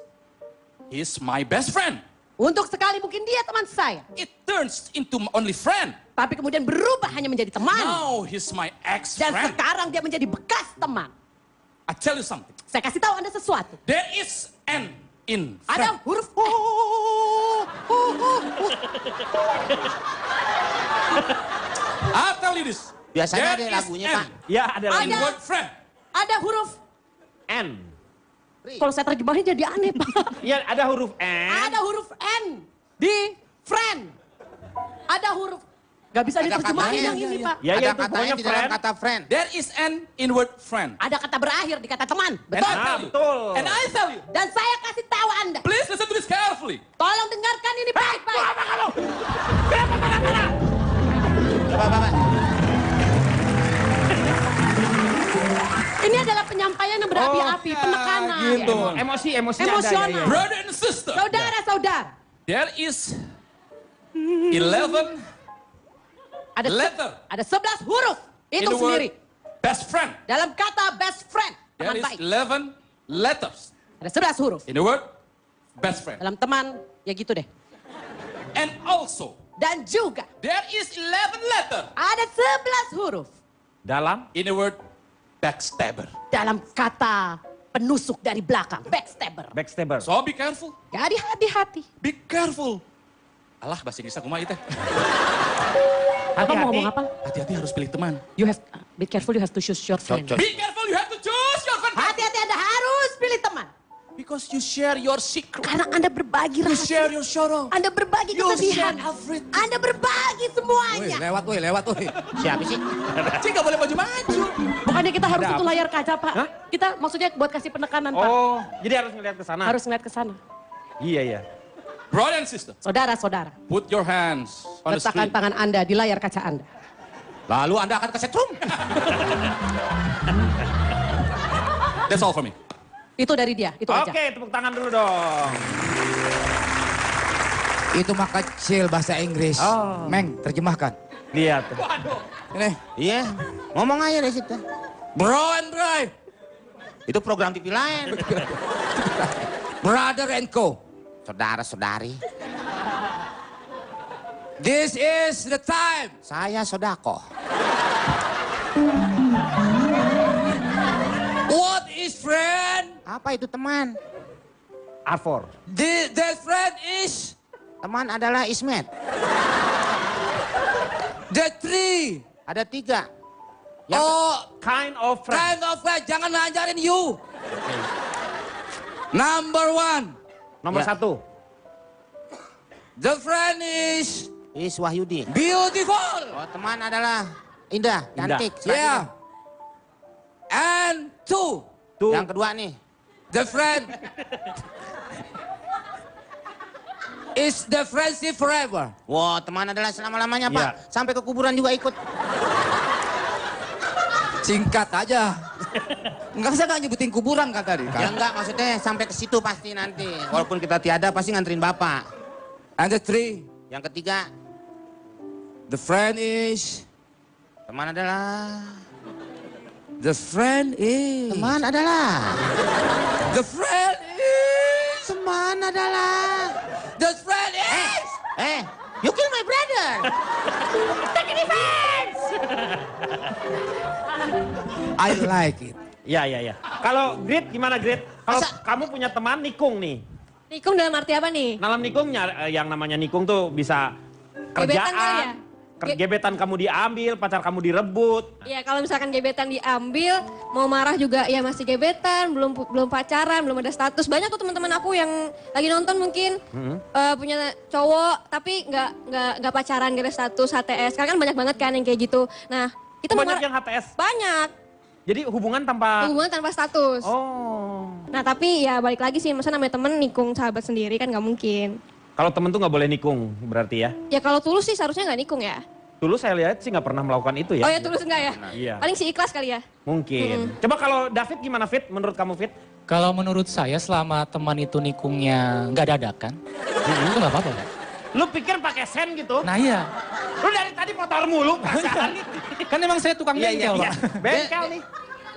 [SPEAKER 3] he's my best friend.
[SPEAKER 4] Untuk sekali mungkin dia teman saya.
[SPEAKER 3] It turns into only friend.
[SPEAKER 4] Tapi kemudian berubah hanya menjadi teman.
[SPEAKER 3] Now he's my
[SPEAKER 4] Dan
[SPEAKER 3] ex-friend.
[SPEAKER 4] sekarang dia menjadi bekas teman.
[SPEAKER 3] I tell you something.
[SPEAKER 4] Saya kasih tahu Anda sesuatu.
[SPEAKER 3] There is an in
[SPEAKER 4] Ada
[SPEAKER 3] friend.
[SPEAKER 4] huruf
[SPEAKER 3] I'll tell you this.
[SPEAKER 2] Biasanya
[SPEAKER 3] There
[SPEAKER 2] ada
[SPEAKER 3] is
[SPEAKER 2] lagunya,
[SPEAKER 3] an
[SPEAKER 2] Pak.
[SPEAKER 1] Ya, ada
[SPEAKER 4] Ada.
[SPEAKER 3] in word friend.
[SPEAKER 4] Ada huruf.
[SPEAKER 1] N.
[SPEAKER 4] Kalau saya terjemahin jadi aneh, Pak.
[SPEAKER 1] Iya, ada huruf N.
[SPEAKER 4] Ada huruf N di friend. Ada huruf. Gak bisa
[SPEAKER 2] Ada
[SPEAKER 4] diterjemahin
[SPEAKER 2] katanya.
[SPEAKER 4] yang ini, Pak.
[SPEAKER 1] Ya,
[SPEAKER 2] Ada
[SPEAKER 1] itu
[SPEAKER 2] katanya
[SPEAKER 1] pokoknya
[SPEAKER 2] di dalam
[SPEAKER 1] friend.
[SPEAKER 2] kata friend.
[SPEAKER 3] There is an in word friend.
[SPEAKER 4] Ada kata berakhir di kata teman.
[SPEAKER 3] And
[SPEAKER 4] Betul?
[SPEAKER 3] I tell you.
[SPEAKER 1] betul.
[SPEAKER 3] And I tell you.
[SPEAKER 4] Dan saya kasih tahu Anda.
[SPEAKER 3] Please listen to this carefully.
[SPEAKER 4] Tolong dengarkan ini baik-baik.
[SPEAKER 2] Bapak.
[SPEAKER 4] Ini adalah penyampaian yang berapi-api, penekanan.
[SPEAKER 3] gitu.
[SPEAKER 1] Emosinya
[SPEAKER 4] Emosional.
[SPEAKER 1] ada.
[SPEAKER 3] Brother and sister.
[SPEAKER 4] Saudara-saudara,
[SPEAKER 3] There is 11
[SPEAKER 4] ada
[SPEAKER 3] letter
[SPEAKER 4] ada 11 huruf.
[SPEAKER 3] in
[SPEAKER 4] Itu
[SPEAKER 3] the
[SPEAKER 4] sendiri.
[SPEAKER 3] word best friend.
[SPEAKER 4] Dalam kata best friend,
[SPEAKER 3] There
[SPEAKER 4] teman
[SPEAKER 3] is
[SPEAKER 4] baik.
[SPEAKER 3] 11 letters
[SPEAKER 4] Ada 11 huruf.
[SPEAKER 3] in the word best friend.
[SPEAKER 4] Dalam teman, ya gitu deh.
[SPEAKER 3] And also,
[SPEAKER 4] Dan juga
[SPEAKER 3] there is 11 letter
[SPEAKER 4] ada 11 huruf.
[SPEAKER 1] Dalam
[SPEAKER 3] in the word backstabber.
[SPEAKER 4] Dalam kata penusuk dari belakang, backstabber.
[SPEAKER 1] backstabber.
[SPEAKER 3] So be careful.
[SPEAKER 4] Jadi hati-hati.
[SPEAKER 3] Be careful. Alah, bahasa Inggris aku mah itu.
[SPEAKER 4] Apa mau ngomong apa?
[SPEAKER 3] Hati-hati harus pilih teman.
[SPEAKER 4] You have, be careful, you have to choose your friend.
[SPEAKER 3] Be careful, you have to choose your friend.
[SPEAKER 4] Hati-hati, Anda harus pilih teman.
[SPEAKER 3] Because you share your secret.
[SPEAKER 4] Karena Anda berbagi
[SPEAKER 3] You
[SPEAKER 4] rahasia.
[SPEAKER 3] share your sorrow.
[SPEAKER 4] Anda berbagi
[SPEAKER 3] You
[SPEAKER 4] kesedihan.
[SPEAKER 3] share everything.
[SPEAKER 4] Anda berbagi semuanya.
[SPEAKER 5] Lewat.
[SPEAKER 2] Siapa sih?
[SPEAKER 3] Cing gak boleh maju-maju.
[SPEAKER 4] Bukannya kita harus itu layar kaca, Pak. Kita maksudnya buat kasih penekanan, Pak.
[SPEAKER 1] Oh, jadi harus ngeliat ke sana.
[SPEAKER 4] Harus ngeliat ke sana.
[SPEAKER 1] Iya.
[SPEAKER 3] Brother and sister,
[SPEAKER 4] Saudara-saudara,
[SPEAKER 3] put your hands on the
[SPEAKER 4] letakkan
[SPEAKER 3] screen.
[SPEAKER 4] tangan Anda di layar kaca Anda.
[SPEAKER 2] Lalu Anda akan kesetrum.
[SPEAKER 3] That's all for me.
[SPEAKER 4] Itu dari dia, itu aja.
[SPEAKER 1] Oke, tepuk tangan dulu dong.
[SPEAKER 5] Itu mah kecil bahasa Inggris.
[SPEAKER 1] Oh.
[SPEAKER 5] Meng, terjemahkan.
[SPEAKER 1] Lihat.
[SPEAKER 5] Ini.
[SPEAKER 2] Iya, ngomong aja dari situ.
[SPEAKER 5] Bro and Bro.
[SPEAKER 2] Itu program TV lain.
[SPEAKER 5] Brother and Co.
[SPEAKER 2] Saudara-saudari.
[SPEAKER 5] This is the time.
[SPEAKER 2] Saya Sodako.
[SPEAKER 5] What is friend?
[SPEAKER 2] Apa itu teman?
[SPEAKER 1] Arfor.
[SPEAKER 5] That friend is
[SPEAKER 2] Teman adalah Ismet.
[SPEAKER 5] the tree.
[SPEAKER 2] Ada 3.
[SPEAKER 5] Oh,
[SPEAKER 1] Kind of friend.
[SPEAKER 5] kind of friend. Jangan ngajarin you. Number 1.
[SPEAKER 1] Nomor
[SPEAKER 2] Ya.
[SPEAKER 1] 1.
[SPEAKER 5] The friend is
[SPEAKER 2] Is Wahyudi.
[SPEAKER 5] beautiful.
[SPEAKER 2] Oh, teman adalah indah, cantik.
[SPEAKER 5] Yeah. And 2.
[SPEAKER 1] Tuh.
[SPEAKER 2] Yang kedua nih.
[SPEAKER 5] The friend Is the friendship forever?
[SPEAKER 2] Wah, teman adalah selama-lamanya, Pak.
[SPEAKER 1] Iya.
[SPEAKER 2] Sampai ke kuburan juga ikut.
[SPEAKER 5] Singkat aja. Enggak, saya nggak nyebutin kuburan kan tadi.
[SPEAKER 2] Ya
[SPEAKER 5] Kan?
[SPEAKER 2] enggak, maksudnya sampai ke situ pasti nanti. Walaupun kita tiada, pasti nganterin Bapak.
[SPEAKER 5] And the three,
[SPEAKER 2] Yang ketiga,
[SPEAKER 5] the friend is,
[SPEAKER 2] teman adalah...
[SPEAKER 5] the friend is,
[SPEAKER 2] Teman adalah...
[SPEAKER 5] the friend is,
[SPEAKER 2] Teman adalah...
[SPEAKER 5] the friend is.
[SPEAKER 2] You kill my brother! Take defense!
[SPEAKER 5] I like it.
[SPEAKER 1] Iya, iya, iya. Kalau Grit gimana Grit? Kalau
[SPEAKER 2] Masa-
[SPEAKER 1] kamu punya teman nikung nih.
[SPEAKER 7] Nikung dalam arti apa nih?
[SPEAKER 1] Dalam nikungnya yang namanya nikung tuh bisa
[SPEAKER 7] Gebetan kali ya?
[SPEAKER 1] kerjaan, gebetan kamu diambil, pacar kamu direbut.
[SPEAKER 7] Ya kalau misalkan gebetan diambil, mau marah juga ya masih gebetan, belum pacaran, belum ada status. Banyak tuh teman-teman aku yang lagi nonton mungkin punya cowok tapi nggak pacaran, nggak ada status HTS. Sekarang kan banyak banget kan yang kayak gitu. Nah kita mau
[SPEAKER 1] Banyak
[SPEAKER 7] marah-
[SPEAKER 1] yang HTS.
[SPEAKER 7] Banyak.
[SPEAKER 1] Jadi hubungan tanpa...
[SPEAKER 7] Hubungan tanpa status.
[SPEAKER 1] Oh.
[SPEAKER 7] Nah tapi ya balik lagi sih, masa namanya temen nikung sahabat sendiri kan nggak mungkin.
[SPEAKER 1] Kalau temen tuh nggak boleh nikung berarti ya.
[SPEAKER 7] Ya kalau tulus sih seharusnya nggak nikung ya.
[SPEAKER 1] Dulu saya lihat sih nggak pernah melakukan itu ya.
[SPEAKER 7] Oh ya tulus enggak ya?
[SPEAKER 1] Iya.
[SPEAKER 7] Paling si ikhlas kali ya.
[SPEAKER 1] Mungkin. Coba kalau David gimana Fit? Menurut kamu Fit?
[SPEAKER 6] Kalau menurut saya selama teman itu nikungnya nggak dadakan, itu nggak apa-apa, Pak.
[SPEAKER 1] Lu pikir pakai sen gitu?
[SPEAKER 6] Nah iya,
[SPEAKER 1] Lu dari tadi motor mulu perasaan.
[SPEAKER 6] kan emang saya tukang bengkel, Pak.
[SPEAKER 1] Bengkel nih.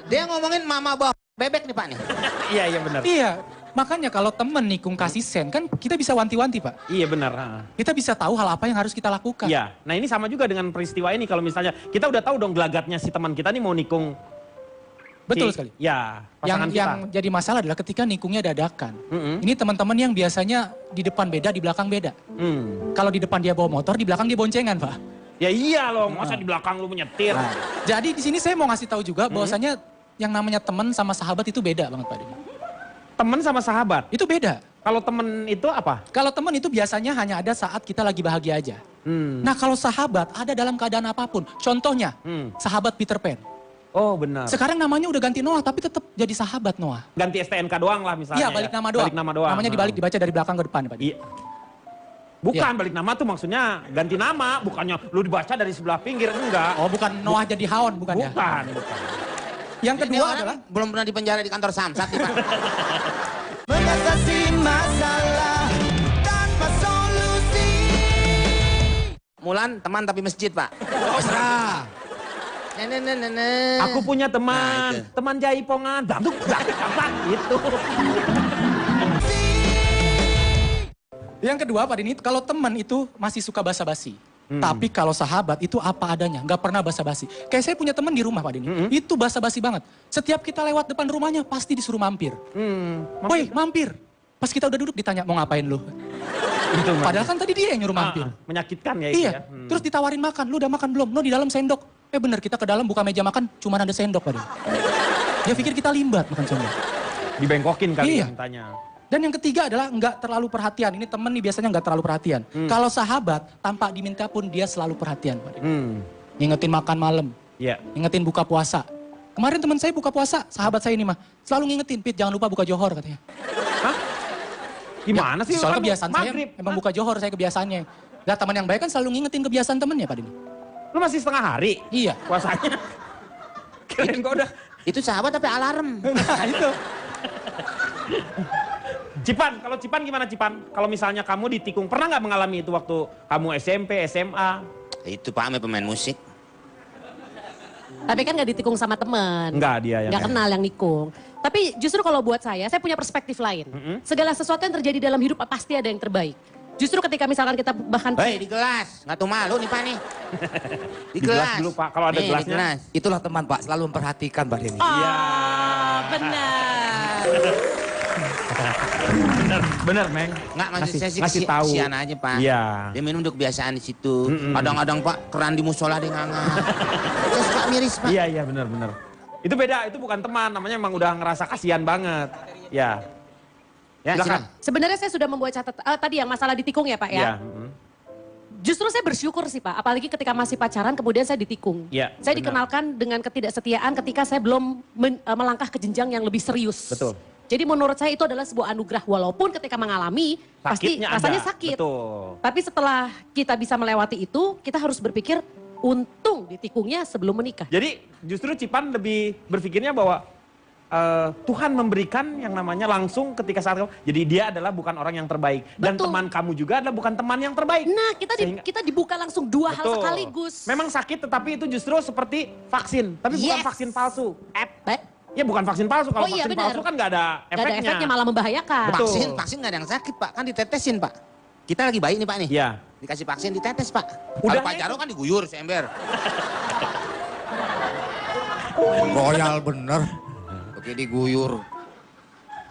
[SPEAKER 2] Dia ngomongin mama bawa bebek nih, Pak nih.
[SPEAKER 1] Iya, iya benar.
[SPEAKER 6] Iya, makanya kalau temen nikung kasih sen, kan kita bisa wanti-wanti, Pak.
[SPEAKER 1] Iya benar.
[SPEAKER 6] Kita bisa tahu hal apa yang harus kita lakukan.
[SPEAKER 1] Iya. Nah ini sama juga dengan peristiwa ini. Kalau misalnya kita udah tahu dong gelagatnya si teman kita nih mau nikung.
[SPEAKER 6] Betul
[SPEAKER 1] si-
[SPEAKER 6] sekali.
[SPEAKER 1] Ya,
[SPEAKER 6] Yang,
[SPEAKER 1] pasangan kita.
[SPEAKER 6] yang jadi masalah adalah ketika nikungnya dadakan.
[SPEAKER 1] Mm-mm.
[SPEAKER 6] Ini teman-teman yang biasanya di depan beda, di belakang beda. Kalau di depan dia bawa motor, di belakang dia boncengan, Pak.
[SPEAKER 1] Ya iya loh, masa di belakang lu menyetir.
[SPEAKER 6] Nah, jadi di sini saya mau ngasih tahu juga bahwasanya yang namanya teman sama sahabat itu beda banget, Pak Denny.
[SPEAKER 1] Temen sama sahabat.
[SPEAKER 6] Itu beda.
[SPEAKER 1] Kalau temen itu apa?
[SPEAKER 6] Kalau teman itu biasanya hanya ada saat kita lagi bahagia aja.
[SPEAKER 1] Hmm.
[SPEAKER 6] Nah kalau sahabat ada dalam keadaan apapun. Contohnya, sahabat Peter Pan.
[SPEAKER 1] Oh benar.
[SPEAKER 6] Sekarang namanya udah ganti Noah, tapi tetap jadi sahabat Noah.
[SPEAKER 1] Ganti STNK doang lah misalnya.
[SPEAKER 6] Iya, balik nama doang.
[SPEAKER 1] Balik nama doang.
[SPEAKER 6] Namanya dibalik, dibaca dari belakang ke depan, Pak.
[SPEAKER 1] Iya. Bukan balik nama tuh maksudnya ganti nama, bukannya lu dibaca dari sebelah pinggir, enggak.
[SPEAKER 6] Oh, bukan Noah jadi Haon, bukan ya?
[SPEAKER 1] Bukan.
[SPEAKER 6] Yang
[SPEAKER 2] Ini
[SPEAKER 6] kedua
[SPEAKER 2] orang
[SPEAKER 6] adalah
[SPEAKER 2] belum pernah dipenjara di kantor Samsat nih, Pak.
[SPEAKER 9] Mengatasi masalah tanpa solusi.
[SPEAKER 2] Mulan teman tapi masjid, Pak.
[SPEAKER 5] Serah.
[SPEAKER 1] Aku punya
[SPEAKER 2] Nah,
[SPEAKER 1] teman,
[SPEAKER 2] itu.
[SPEAKER 1] teman jaipongan, dangdut, apa gitu.
[SPEAKER 6] Yang kedua Pak Dini, kalau teman itu masih suka basa-basi. Tapi kalau sahabat itu apa adanya, nggak pernah basa-basi. Kayak saya punya teman di rumah Pak Dini, itu basa-basi banget. Setiap kita lewat depan rumahnya pasti disuruh mampir. Woi mampir. Pas kita udah duduk ditanya mau ngapain lu.
[SPEAKER 1] Itu
[SPEAKER 6] Padahal kan tadi dia yang nyuruh mampir.
[SPEAKER 1] menyakitkan ya itu
[SPEAKER 6] Iya,
[SPEAKER 1] ya.
[SPEAKER 6] terus ditawarin makan, lu udah makan belum? No di dalam sendok. Bener kita ke dalam buka meja makan, cuma ada sendok Pak Dini. Dia pikir kita limbat makan sendok.
[SPEAKER 1] Dibengkokin kali
[SPEAKER 6] Iya.
[SPEAKER 1] mintanya.
[SPEAKER 6] Dan yang ketiga adalah nggak terlalu perhatian. Ini temen nih biasanya nggak terlalu perhatian. Kalau sahabat, tanpa diminta pun dia selalu perhatian. Pak. Ngingetin makan malam,
[SPEAKER 1] Iya.
[SPEAKER 6] ngingetin buka puasa. Kemarin teman saya buka puasa, sahabat saya ini mah. Selalu ngingetin, Pit jangan lupa buka johor katanya.
[SPEAKER 1] Gimana sih?
[SPEAKER 6] Soal
[SPEAKER 1] Kan
[SPEAKER 6] kebiasaan saya,
[SPEAKER 1] maghrib.
[SPEAKER 6] emang buka johor saya kebiasaannya. Nah teman yang baik kan selalu ngingetin kebiasaan temennya Pak Dini.
[SPEAKER 1] Lu masih setengah hari
[SPEAKER 6] Iya.
[SPEAKER 1] puasanya. Kirain gua udah.
[SPEAKER 2] Itu sahabat tapi alarm.
[SPEAKER 6] Nah itu.
[SPEAKER 1] Cipan, kalau Cipan gimana Cipan? Kalau misalnya kamu ditikung, pernah nggak mengalami itu waktu kamu SMP, SMA?
[SPEAKER 2] Itu Pak Ame pemain musik.
[SPEAKER 4] Tapi kan nggak ditikung sama teman.
[SPEAKER 1] Enggak dia yang.
[SPEAKER 4] Nggak kenal yang nikung. Tapi justru kalau buat saya punya perspektif lain. Segala sesuatu yang terjadi dalam hidup pasti ada yang terbaik. Justru ketika misalkan kita bahkan...
[SPEAKER 2] Hei, di gelas. Nggak tahu malu nih, Pak nih. Di
[SPEAKER 1] Di gelas
[SPEAKER 2] gelas.
[SPEAKER 1] dulu, Pak. Kalau ada
[SPEAKER 2] Nih, di
[SPEAKER 1] gelasnya.
[SPEAKER 2] gelas.
[SPEAKER 5] Itulah teman Pak, selalu memperhatikan Pak Denny.
[SPEAKER 1] Iya.
[SPEAKER 4] Benar.
[SPEAKER 1] Bener, Meng.
[SPEAKER 2] Nggak, maksud saya sih
[SPEAKER 1] ngasih tahu.
[SPEAKER 2] kesian aja, Pak.
[SPEAKER 1] Iya.
[SPEAKER 2] Dia minum udah kebiasaan di situ. Kadang-kadang Pak, keran di musola dia ngangkat. Saya suka miris, Pak.
[SPEAKER 1] Iya, iya bener. Itu beda, itu bukan teman. Namanya emang udah ngerasa kasihan banget. Ya.
[SPEAKER 2] Ya,
[SPEAKER 1] Silakan.
[SPEAKER 4] Sebenarnya saya sudah membuat catatan, tadi yang masalah ditikung ya Pak ya.
[SPEAKER 1] Iya.
[SPEAKER 4] Justru saya bersyukur sih Pak, apalagi ketika masih pacaran kemudian saya ditikung.
[SPEAKER 1] Iya,
[SPEAKER 4] Saya
[SPEAKER 1] benar.
[SPEAKER 4] dikenalkan dengan ketidaksetiaan ketika saya belum melangkah ke jenjang yang lebih serius.
[SPEAKER 1] Betul.
[SPEAKER 4] Jadi menurut saya itu adalah sebuah anugerah walaupun ketika mengalami pasti
[SPEAKER 1] Sakitnya
[SPEAKER 4] rasanya
[SPEAKER 1] ada.
[SPEAKER 4] sakit.
[SPEAKER 1] Betul.
[SPEAKER 4] Tapi setelah kita bisa melewati itu, kita harus berpikir untung ditikungnya sebelum menikah.
[SPEAKER 1] Jadi justru Cipan lebih berpikirnya bahwa Tuhan memberikan yang namanya langsung ketika saat kamu. Jadi dia adalah bukan orang yang terbaik. Dan
[SPEAKER 4] Betul.
[SPEAKER 1] teman kamu juga adalah bukan teman yang terbaik.
[SPEAKER 4] Nah, kita dibuka langsung dua hal
[SPEAKER 1] Betul.
[SPEAKER 4] sekaligus.
[SPEAKER 1] Memang sakit tetapi itu justru seperti vaksin. Tapi bukan
[SPEAKER 4] Yes.
[SPEAKER 1] vaksin palsu.
[SPEAKER 4] Baik.
[SPEAKER 1] Ya bukan vaksin palsu. Kalau
[SPEAKER 4] Oh iya,
[SPEAKER 1] vaksin
[SPEAKER 4] benar.
[SPEAKER 1] palsu kan nggak ada
[SPEAKER 4] Nggak ada
[SPEAKER 1] efeknya.
[SPEAKER 4] efeknya, malah membahayakan.
[SPEAKER 1] Betul.
[SPEAKER 2] Vaksin nggak ada yang sakit Pak, kan ditetesin Pak. Kita lagi baik nih Pak nih.
[SPEAKER 1] Iya.
[SPEAKER 2] Dikasih vaksin ditetes Pak.
[SPEAKER 1] Udah
[SPEAKER 2] Kalau Pak Jarwo kan diguyur seember.
[SPEAKER 5] Royal bener. Oke diguyur.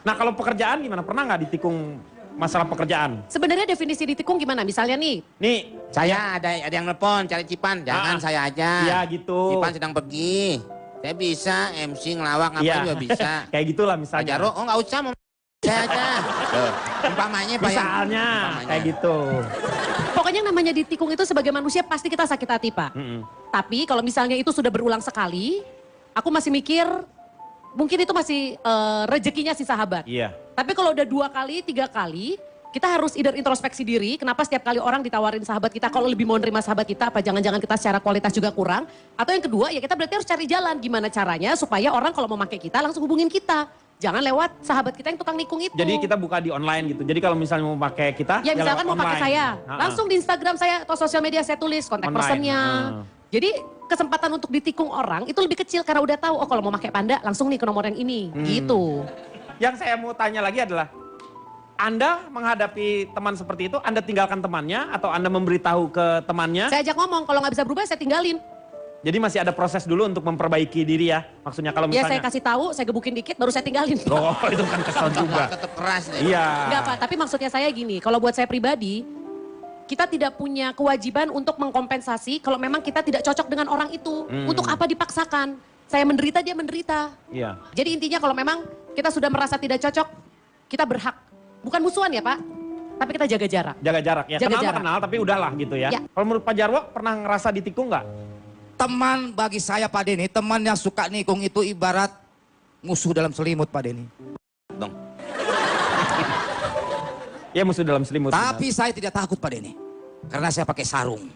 [SPEAKER 1] Nah kalau pekerjaan gimana? Pernah nggak ditikung masalah pekerjaan?
[SPEAKER 4] Sebenarnya definisi ditikung gimana? Misalnya nih,
[SPEAKER 1] Nih,
[SPEAKER 2] Saya ada yang nelpon cari Cipan, jangan
[SPEAKER 1] Ah,
[SPEAKER 2] saya aja.
[SPEAKER 1] iya gitu.
[SPEAKER 2] Cipan sedang pergi. Saya bisa MC ngelawak apa
[SPEAKER 1] Iya.
[SPEAKER 2] juga bisa.
[SPEAKER 1] Kayak gitulah
[SPEAKER 2] Pak
[SPEAKER 1] misalnya.
[SPEAKER 2] Jarwo, oh nggak usah mau saya aja. Loh, umpamanya Pak ya.
[SPEAKER 1] Misalnya,
[SPEAKER 2] Umpamanya.
[SPEAKER 1] kayak gitu.
[SPEAKER 4] pokoknya yang namanya ditikung itu sebagai manusia pasti kita sakit hati, Pak. Tapi kalau misalnya itu sudah berulang sekali, aku masih mikir mungkin itu masih rezekinya si sahabat.
[SPEAKER 1] Iya.
[SPEAKER 4] Tapi kalau udah 2 kali, 3 kali, kita harus either introspeksi diri, kenapa setiap kali orang ditawarin sahabat kita, kalau lebih mau nerima sahabat kita, apa jangan-jangan kita secara kualitas juga kurang. Atau yang kedua, ya kita berarti harus cari jalan, gimana caranya supaya orang kalau mau pakai kita langsung hubungin kita. Jangan lewat sahabat kita yang tukang nikung itu.
[SPEAKER 1] Jadi kita buka di online gitu. Jadi kalau misalnya mau pakai kita,
[SPEAKER 4] Ya misalkan
[SPEAKER 1] lewat
[SPEAKER 4] mau pakai
[SPEAKER 1] online.
[SPEAKER 4] saya,
[SPEAKER 1] Ha-ha.
[SPEAKER 4] langsung di Instagram saya atau sosial media saya tulis kontak
[SPEAKER 1] Online.
[SPEAKER 4] personnya. Jadi kesempatan untuk ditikung orang itu lebih kecil karena udah tahu, oh kalau mau pakai Panda langsung nih ke nomor yang ini, gitu.
[SPEAKER 1] Yang saya mau tanya lagi adalah, Anda menghadapi teman seperti itu, Anda tinggalkan temannya atau Anda memberitahu ke temannya?
[SPEAKER 4] Saya ajak ngomong, kalau nggak bisa berubah saya tinggalin.
[SPEAKER 1] Jadi masih ada proses dulu untuk memperbaiki diri ya. Maksudnya kalau
[SPEAKER 4] Ya
[SPEAKER 1] misalnya...
[SPEAKER 4] saya kasih tahu, saya gebukin dikit, baru saya tinggalin.
[SPEAKER 1] Oh itu kan kesel juga.
[SPEAKER 2] Tetap keras nih.
[SPEAKER 1] Iya.
[SPEAKER 4] Enggak Pak, tapi maksudnya saya gini, kalau buat saya pribadi, kita tidak punya kewajiban untuk mengkompensasi kalau memang kita tidak cocok dengan orang itu. Untuk apa dipaksakan? Saya menderita, dia menderita.
[SPEAKER 1] Iya.
[SPEAKER 4] Jadi intinya kalau memang kita sudah merasa tidak cocok, kita berhak. Bukan musuhan ya Pak, tapi kita jaga jarak.
[SPEAKER 1] Jaga jarak ya.
[SPEAKER 4] Jaga
[SPEAKER 1] Kenal mah
[SPEAKER 4] jarak.
[SPEAKER 1] kenal tapi udahlah gitu ya.
[SPEAKER 4] Ya.
[SPEAKER 1] Kalau menurut Pak Jarwo pernah ngerasa ditikung nggak?
[SPEAKER 5] Teman bagi saya Pak Denny, teman yang suka nikung itu ibarat musuh dalam selimut Pak Denny.
[SPEAKER 2] Dong.
[SPEAKER 1] Ya musuh dalam selimut.
[SPEAKER 5] Tapi saya tidak takut Pak Denny. Karena saya pakai sarung.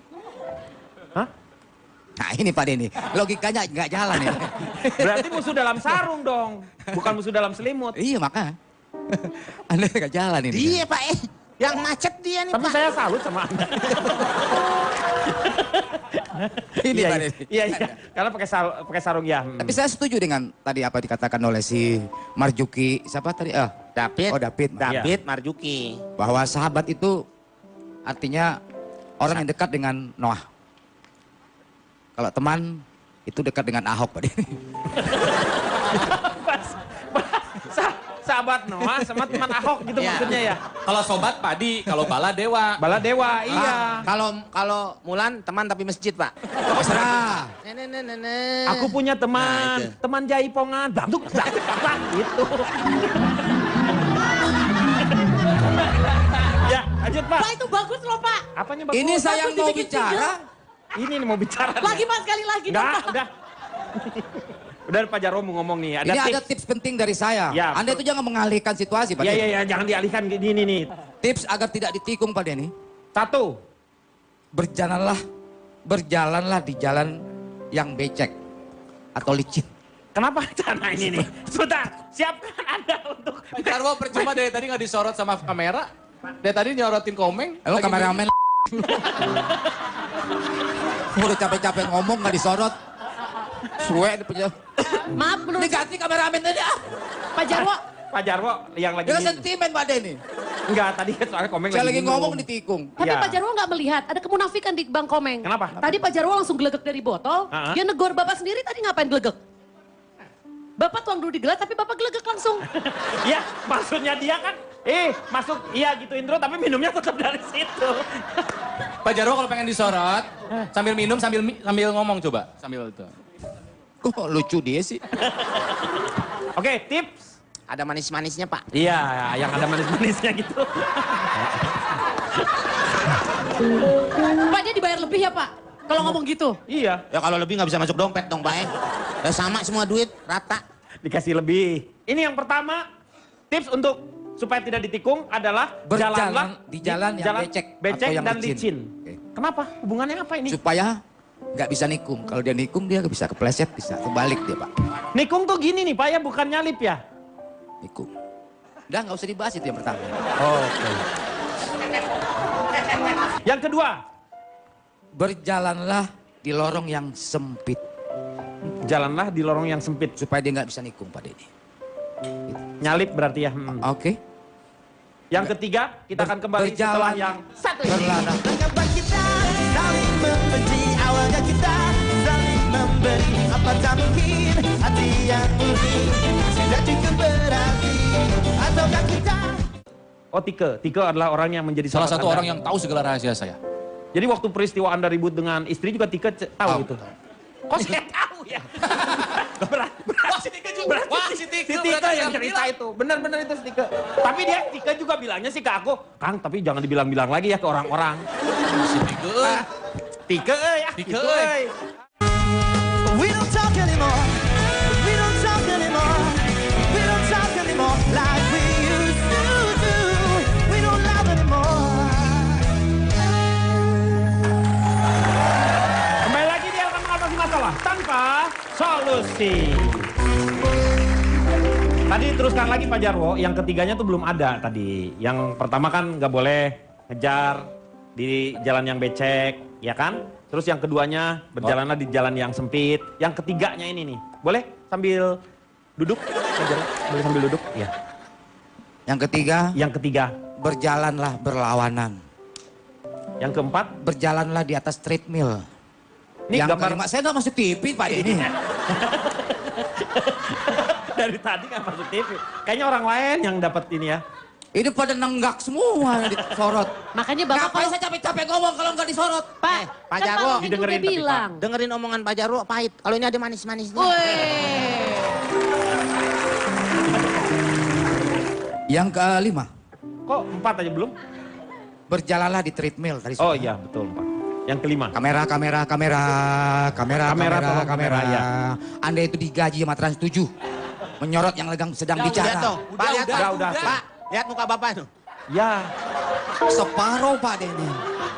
[SPEAKER 1] Hah?
[SPEAKER 5] Nah ini Pak Denny, logikanya nggak jalan ya.
[SPEAKER 1] Berarti musuh dalam sarung dong. Bukan musuh dalam selimut.
[SPEAKER 5] Iya maka. Anda nggak jalan ini.
[SPEAKER 2] Dia Pak yang macet dia nih
[SPEAKER 1] Tapi
[SPEAKER 2] Pak.
[SPEAKER 1] saya salut sama Anda.
[SPEAKER 5] Ini
[SPEAKER 1] Iya,
[SPEAKER 5] Pak
[SPEAKER 1] iya.
[SPEAKER 5] Denny.
[SPEAKER 1] Iya, iya. Karena pakai sarung ya.
[SPEAKER 5] Tapi saya setuju dengan tadi apa dikatakan oleh si Marjuki, siapa tadi?
[SPEAKER 2] David.
[SPEAKER 5] Oh David.
[SPEAKER 2] David Marjuki.
[SPEAKER 5] Bahwa sahabat itu artinya orang yang dekat dengan Noah. Kalau teman itu dekat dengan Ahok Pak Denny.
[SPEAKER 1] Sahabat Noah sama teman Ahok gitu
[SPEAKER 2] Iya.
[SPEAKER 1] maksudnya ya.
[SPEAKER 3] Kalau sobat padi, kalau bala dewa.
[SPEAKER 1] Bala Dewa, iya.
[SPEAKER 2] Kalau Mulan teman tapi masjid Pak.
[SPEAKER 5] Terserah.
[SPEAKER 1] Aku punya
[SPEAKER 2] Nah,
[SPEAKER 1] teman,
[SPEAKER 2] itu.
[SPEAKER 1] teman jaipongan, dangduk, gitu. Ya, lanjut Pak.
[SPEAKER 4] Pak itu bagus loh Pak.
[SPEAKER 1] Apanya bagus?
[SPEAKER 5] Ini saya yang mau
[SPEAKER 4] dibikin
[SPEAKER 5] bicara.
[SPEAKER 1] Ini nih mau bicara.
[SPEAKER 4] Lagi Pak sekali lagi. dong,
[SPEAKER 1] Enggak,
[SPEAKER 4] Pak.
[SPEAKER 1] udah. Udah Pak Jarwo mau ngomong nih,
[SPEAKER 5] Ini ada tips penting dari saya.
[SPEAKER 1] Ya,
[SPEAKER 5] Anda itu jangan mengalihkan situasi Pak
[SPEAKER 1] Iya,
[SPEAKER 5] Denny.
[SPEAKER 1] iya, iya, jangan dialihkan gini nih.
[SPEAKER 5] Tips agar tidak ditikung Pak Denny.
[SPEAKER 1] 1.
[SPEAKER 5] Berjalanlah di jalan yang becek atau licin.
[SPEAKER 1] Kenapa rencana ini nih? Sebentar, siapkan Anda untuk...
[SPEAKER 3] Pak Jarwo percuma dari tadi nggak disorot sama kamera. Dari tadi nyorotin komeng.
[SPEAKER 5] Halo
[SPEAKER 3] lagi
[SPEAKER 5] kameramen. Udah capek-capek ngomong nggak disorot. Suwe di penjara.
[SPEAKER 4] Maaf menurut
[SPEAKER 5] Diganti kameramen tadi ah.
[SPEAKER 4] Pak Jarwo.
[SPEAKER 1] Pak Jarwo yang lagi...
[SPEAKER 5] Dia sentimen Pak Denny.
[SPEAKER 1] Enggak, tadi kan soalnya komeng
[SPEAKER 5] Saya lagi
[SPEAKER 1] minum.
[SPEAKER 5] ngomong ditikung.
[SPEAKER 4] Tapi
[SPEAKER 1] Ya.
[SPEAKER 4] Pak Jarwo nggak melihat ada kemunafikan di Bang Komeng.
[SPEAKER 1] Kenapa?
[SPEAKER 4] Tadi Pak Jarwo langsung gelegek dari botol,
[SPEAKER 1] Ha-ha.
[SPEAKER 4] dia negor Bapak sendiri tadi ngapain gelegek? Bapak tuang dulu di gelas tapi Bapak gelegek langsung.
[SPEAKER 1] Ya, maksudnya dia kan, masuk, iya gitu intro, tapi minumnya tetap dari situ.
[SPEAKER 3] Pak Jarwo kalau pengen disorot, sambil minum, sambil ngomong coba. Sambil itu.
[SPEAKER 5] Kok lucu dia sih?
[SPEAKER 1] Oke, tips.
[SPEAKER 2] Ada manis-manisnya Pak.
[SPEAKER 1] Iya, yang ada manis-manisnya gitu.
[SPEAKER 4] Pak dia dibayar lebih ya Pak? Kalau ngomong gitu.
[SPEAKER 1] Iya,
[SPEAKER 2] Ya kalau lebih nggak bisa masuk dompet dong Pak. Ya sama semua duit rata.
[SPEAKER 1] dikasih lebih. Ini yang pertama, tips untuk supaya tidak ditikung adalah
[SPEAKER 5] Berjalan
[SPEAKER 1] jalanlah
[SPEAKER 5] di jalan yang becek atau yang
[SPEAKER 1] dan
[SPEAKER 5] licin.
[SPEAKER 1] licin.
[SPEAKER 5] Oke.
[SPEAKER 1] Kenapa? Hubungannya apa ini?
[SPEAKER 5] Supaya nggak bisa nikung. Kalau dia nikung dia bisa kepleset, bisa kebalik dia Pak.
[SPEAKER 1] Nikung tuh gini nih Pak ya, bukan nyalip ya?
[SPEAKER 5] Nikung. Udah nggak usah dibahas itu yang pertama.
[SPEAKER 1] Oke. Yang kedua,
[SPEAKER 5] Berjalanlah di lorong yang sempit.
[SPEAKER 1] jalanlah di lorong yang sempit.
[SPEAKER 5] Supaya dia nggak bisa nikung Pak Denny.
[SPEAKER 1] Nyalip berarti ya.
[SPEAKER 5] Oke.
[SPEAKER 1] Yang ketiga, kita akan kembali setelah
[SPEAKER 5] Berjalan.
[SPEAKER 1] yang satu ini.
[SPEAKER 5] Berlana.
[SPEAKER 9] Kenapa kita saling membenci? Awalnya kita saling memberi. Apa tak mungkin hati yang murni sudah cukup berarti? Ataukah kita?
[SPEAKER 1] Oh Tike, Tike adalah orang yang menjadi
[SPEAKER 3] Salah
[SPEAKER 1] sahabat
[SPEAKER 3] satu
[SPEAKER 1] Anda.
[SPEAKER 3] orang yang tahu segala rahasia saya.
[SPEAKER 1] Jadi waktu peristiwa Anda ribut dengan istri juga Tike tahu itu. Kok saya tahu ya? Wah si Tike juga.
[SPEAKER 3] Wah, si Tike
[SPEAKER 1] Si Tike
[SPEAKER 3] berarti
[SPEAKER 1] yang
[SPEAKER 3] yang
[SPEAKER 1] cerita
[SPEAKER 3] bilang.
[SPEAKER 1] itu. Benar-benar itu si Tike. Tapi dia Tike juga bilangnya sih ke aku, Kang tapi jangan dibilang-bilang lagi ya ke orang-orang.
[SPEAKER 3] Si Tike,
[SPEAKER 1] Tike ya.
[SPEAKER 3] Tike,
[SPEAKER 1] gitu,
[SPEAKER 3] euy.
[SPEAKER 9] We don't talk anymore. We don't talk anymore. We don't talk anymore like we used to do. We don't love anymore.
[SPEAKER 1] Kembali lagi dia akan mengatasi masalah tanpa solusi. Tadi teruskan lagi Pak Jarwo, yang ketiganya tuh belum ada tadi. Yang pertama kan nggak boleh ngejar di jalan yang becek, ya kan? Terus yang keduanya berjalanlah di jalan yang sempit. Yang ketiganya ini nih, boleh sambil duduk? Pak Jarwo? Boleh sambil duduk? Ya.
[SPEAKER 5] Yang ketiga,
[SPEAKER 1] Yang ketiga,
[SPEAKER 5] berjalanlah berlawanan.
[SPEAKER 1] yang keempat,
[SPEAKER 5] Berjalanlah di atas treadmill.
[SPEAKER 1] ini
[SPEAKER 5] Yang
[SPEAKER 1] gambar
[SPEAKER 5] kelima, saya nggak masuk TV Pak Denny.
[SPEAKER 1] dari tadi kan masuk TV. Kayaknya orang lain yang dapat ini ya.
[SPEAKER 5] Ini pada nenggak semua disorot.
[SPEAKER 4] Makanya Bapak
[SPEAKER 5] Ngapain saya capek-capek ngomong kalau nggak disorot?
[SPEAKER 4] Pak,
[SPEAKER 2] Pak
[SPEAKER 4] kan
[SPEAKER 2] Jarwo,
[SPEAKER 4] Pak Denny
[SPEAKER 1] didengerin
[SPEAKER 4] udah
[SPEAKER 1] tapi, Pak.
[SPEAKER 4] bilang.
[SPEAKER 2] Dengerin omongan Pak Jarwo pahit. Kalau ini ada manis-manisnya.
[SPEAKER 4] Weh.
[SPEAKER 5] Yang kelima,
[SPEAKER 1] Kok empat aja belum?
[SPEAKER 5] berjalanlah di treadmill tadi.
[SPEAKER 1] Oh
[SPEAKER 5] sudah.
[SPEAKER 1] iya betul Pak. Yang kelima.
[SPEAKER 5] Kamera.
[SPEAKER 1] Tolong kamera, ya.
[SPEAKER 5] Anda itu digaji sama Trans 7. Menyorot yang sedang bicara.
[SPEAKER 2] Pak, lihat,
[SPEAKER 1] udah.
[SPEAKER 2] Pak, lihat muka Bapak itu.
[SPEAKER 1] Ya,
[SPEAKER 5] Separuh Pak Denny.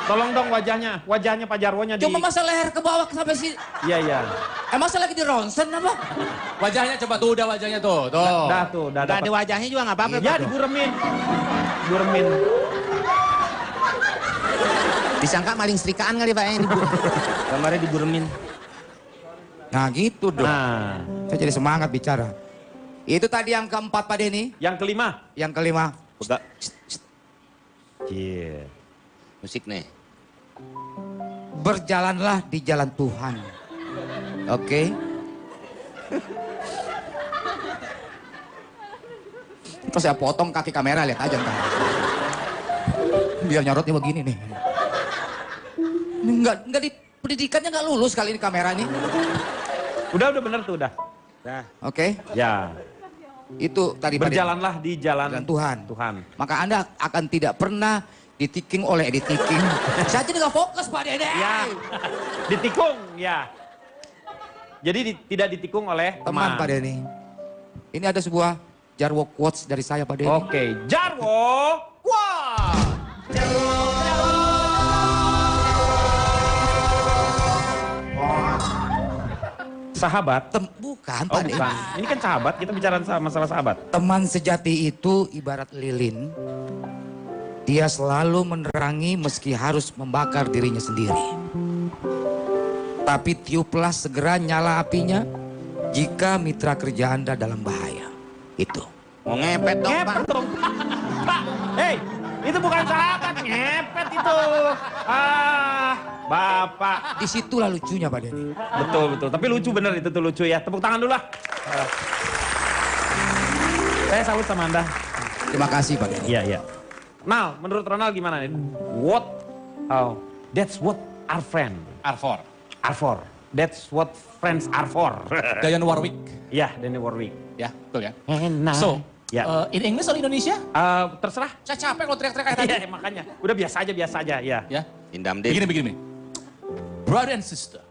[SPEAKER 1] tolong dong wajahnya Pak Jarwonya di.
[SPEAKER 5] Cuma masa leher ke bawah sampai sini.
[SPEAKER 1] Iya.
[SPEAKER 5] Emang saya lagi di ronsen apa?
[SPEAKER 3] wajahnya coba tuh, udah wajahnya tuh. Tuh.
[SPEAKER 1] Udah
[SPEAKER 2] Gak ada
[SPEAKER 1] dapat.
[SPEAKER 2] wajahnya juga nggak apa-apa.
[SPEAKER 1] Ya
[SPEAKER 2] Pak.
[SPEAKER 1] diburemin.
[SPEAKER 2] Disangka maling setrikaan kali Pak yang gambarnya diburemin.
[SPEAKER 5] Nah gitu dong.
[SPEAKER 1] Nah,
[SPEAKER 5] Saya jadi semangat bicara. Itu tadi yang keempat Pak Denny.
[SPEAKER 1] yang kelima.
[SPEAKER 5] Yang kelima.
[SPEAKER 1] Udah. Iya.
[SPEAKER 2] Musik nih.
[SPEAKER 5] Berjalanlah di jalan Tuhan. Oke. Terus saya potong kaki kamera, lihat aja ntar. Biar nyorotnya begini nih. Enggak di pendidikannya nggak lulus kali ini kamera ini.
[SPEAKER 1] Udah bener tuh udah.
[SPEAKER 5] Oke.
[SPEAKER 1] Ya.
[SPEAKER 5] Itu tadi Pak Denny.
[SPEAKER 1] Berjalanlah di jalan
[SPEAKER 5] Jalan Tuhan.
[SPEAKER 1] Tuhan.
[SPEAKER 5] Maka Anda akan tidak pernah ditiking oleh editing. Saya jadi nggak fokus Pak Denny.
[SPEAKER 1] Ya. Ditikung, ya. Jadi tidak ditikung oleh
[SPEAKER 5] Teman Pak Denny. Ini ada sebuah Jarwo quotes dari saya Pak Denny.
[SPEAKER 1] Oke, Jarwo. Wah. Sahabat.
[SPEAKER 5] Bukan
[SPEAKER 1] Oh
[SPEAKER 5] Pak Denny.
[SPEAKER 1] bukan. Ini kan sahabat, kita bicara masalah sahabat.
[SPEAKER 5] Teman sejati itu ibarat lilin. Dia selalu menerangi meski harus membakar dirinya sendiri. Tapi tiuplah segera nyala apinya jika mitra kerja Anda dalam bahaya. Itu.
[SPEAKER 2] Mau ngepet dong Pak.
[SPEAKER 1] Ngepet dong. Pak, hei, itu bukan sahabat, ngepet itu. Bapak.
[SPEAKER 5] Disitulah lucunya Pak Denny.
[SPEAKER 1] Betul. Tapi lucu bener itu tuh lucu ya. Tepuk tangan dulu lah. Saya salut sama Anda.
[SPEAKER 5] Terima kasih Pak Denny.
[SPEAKER 1] Iya. Nal, menurut Ronald gimana nih? That's what our friend
[SPEAKER 3] Arfor.
[SPEAKER 1] are for. That's what friends are for.
[SPEAKER 3] Diane Warwick.
[SPEAKER 1] Ya, Danny Warwick.
[SPEAKER 3] Ya, betul ya.
[SPEAKER 1] Enak.
[SPEAKER 3] So,
[SPEAKER 1] Ya.
[SPEAKER 3] in English or Indonesia?
[SPEAKER 1] Terserah.
[SPEAKER 3] Saya capek kalau teriak-teriak kayak tadi.
[SPEAKER 1] Iya, makanya. Udah biasa aja, ya.
[SPEAKER 3] Ya,
[SPEAKER 2] Indam deh.
[SPEAKER 3] begini. Brother and sister.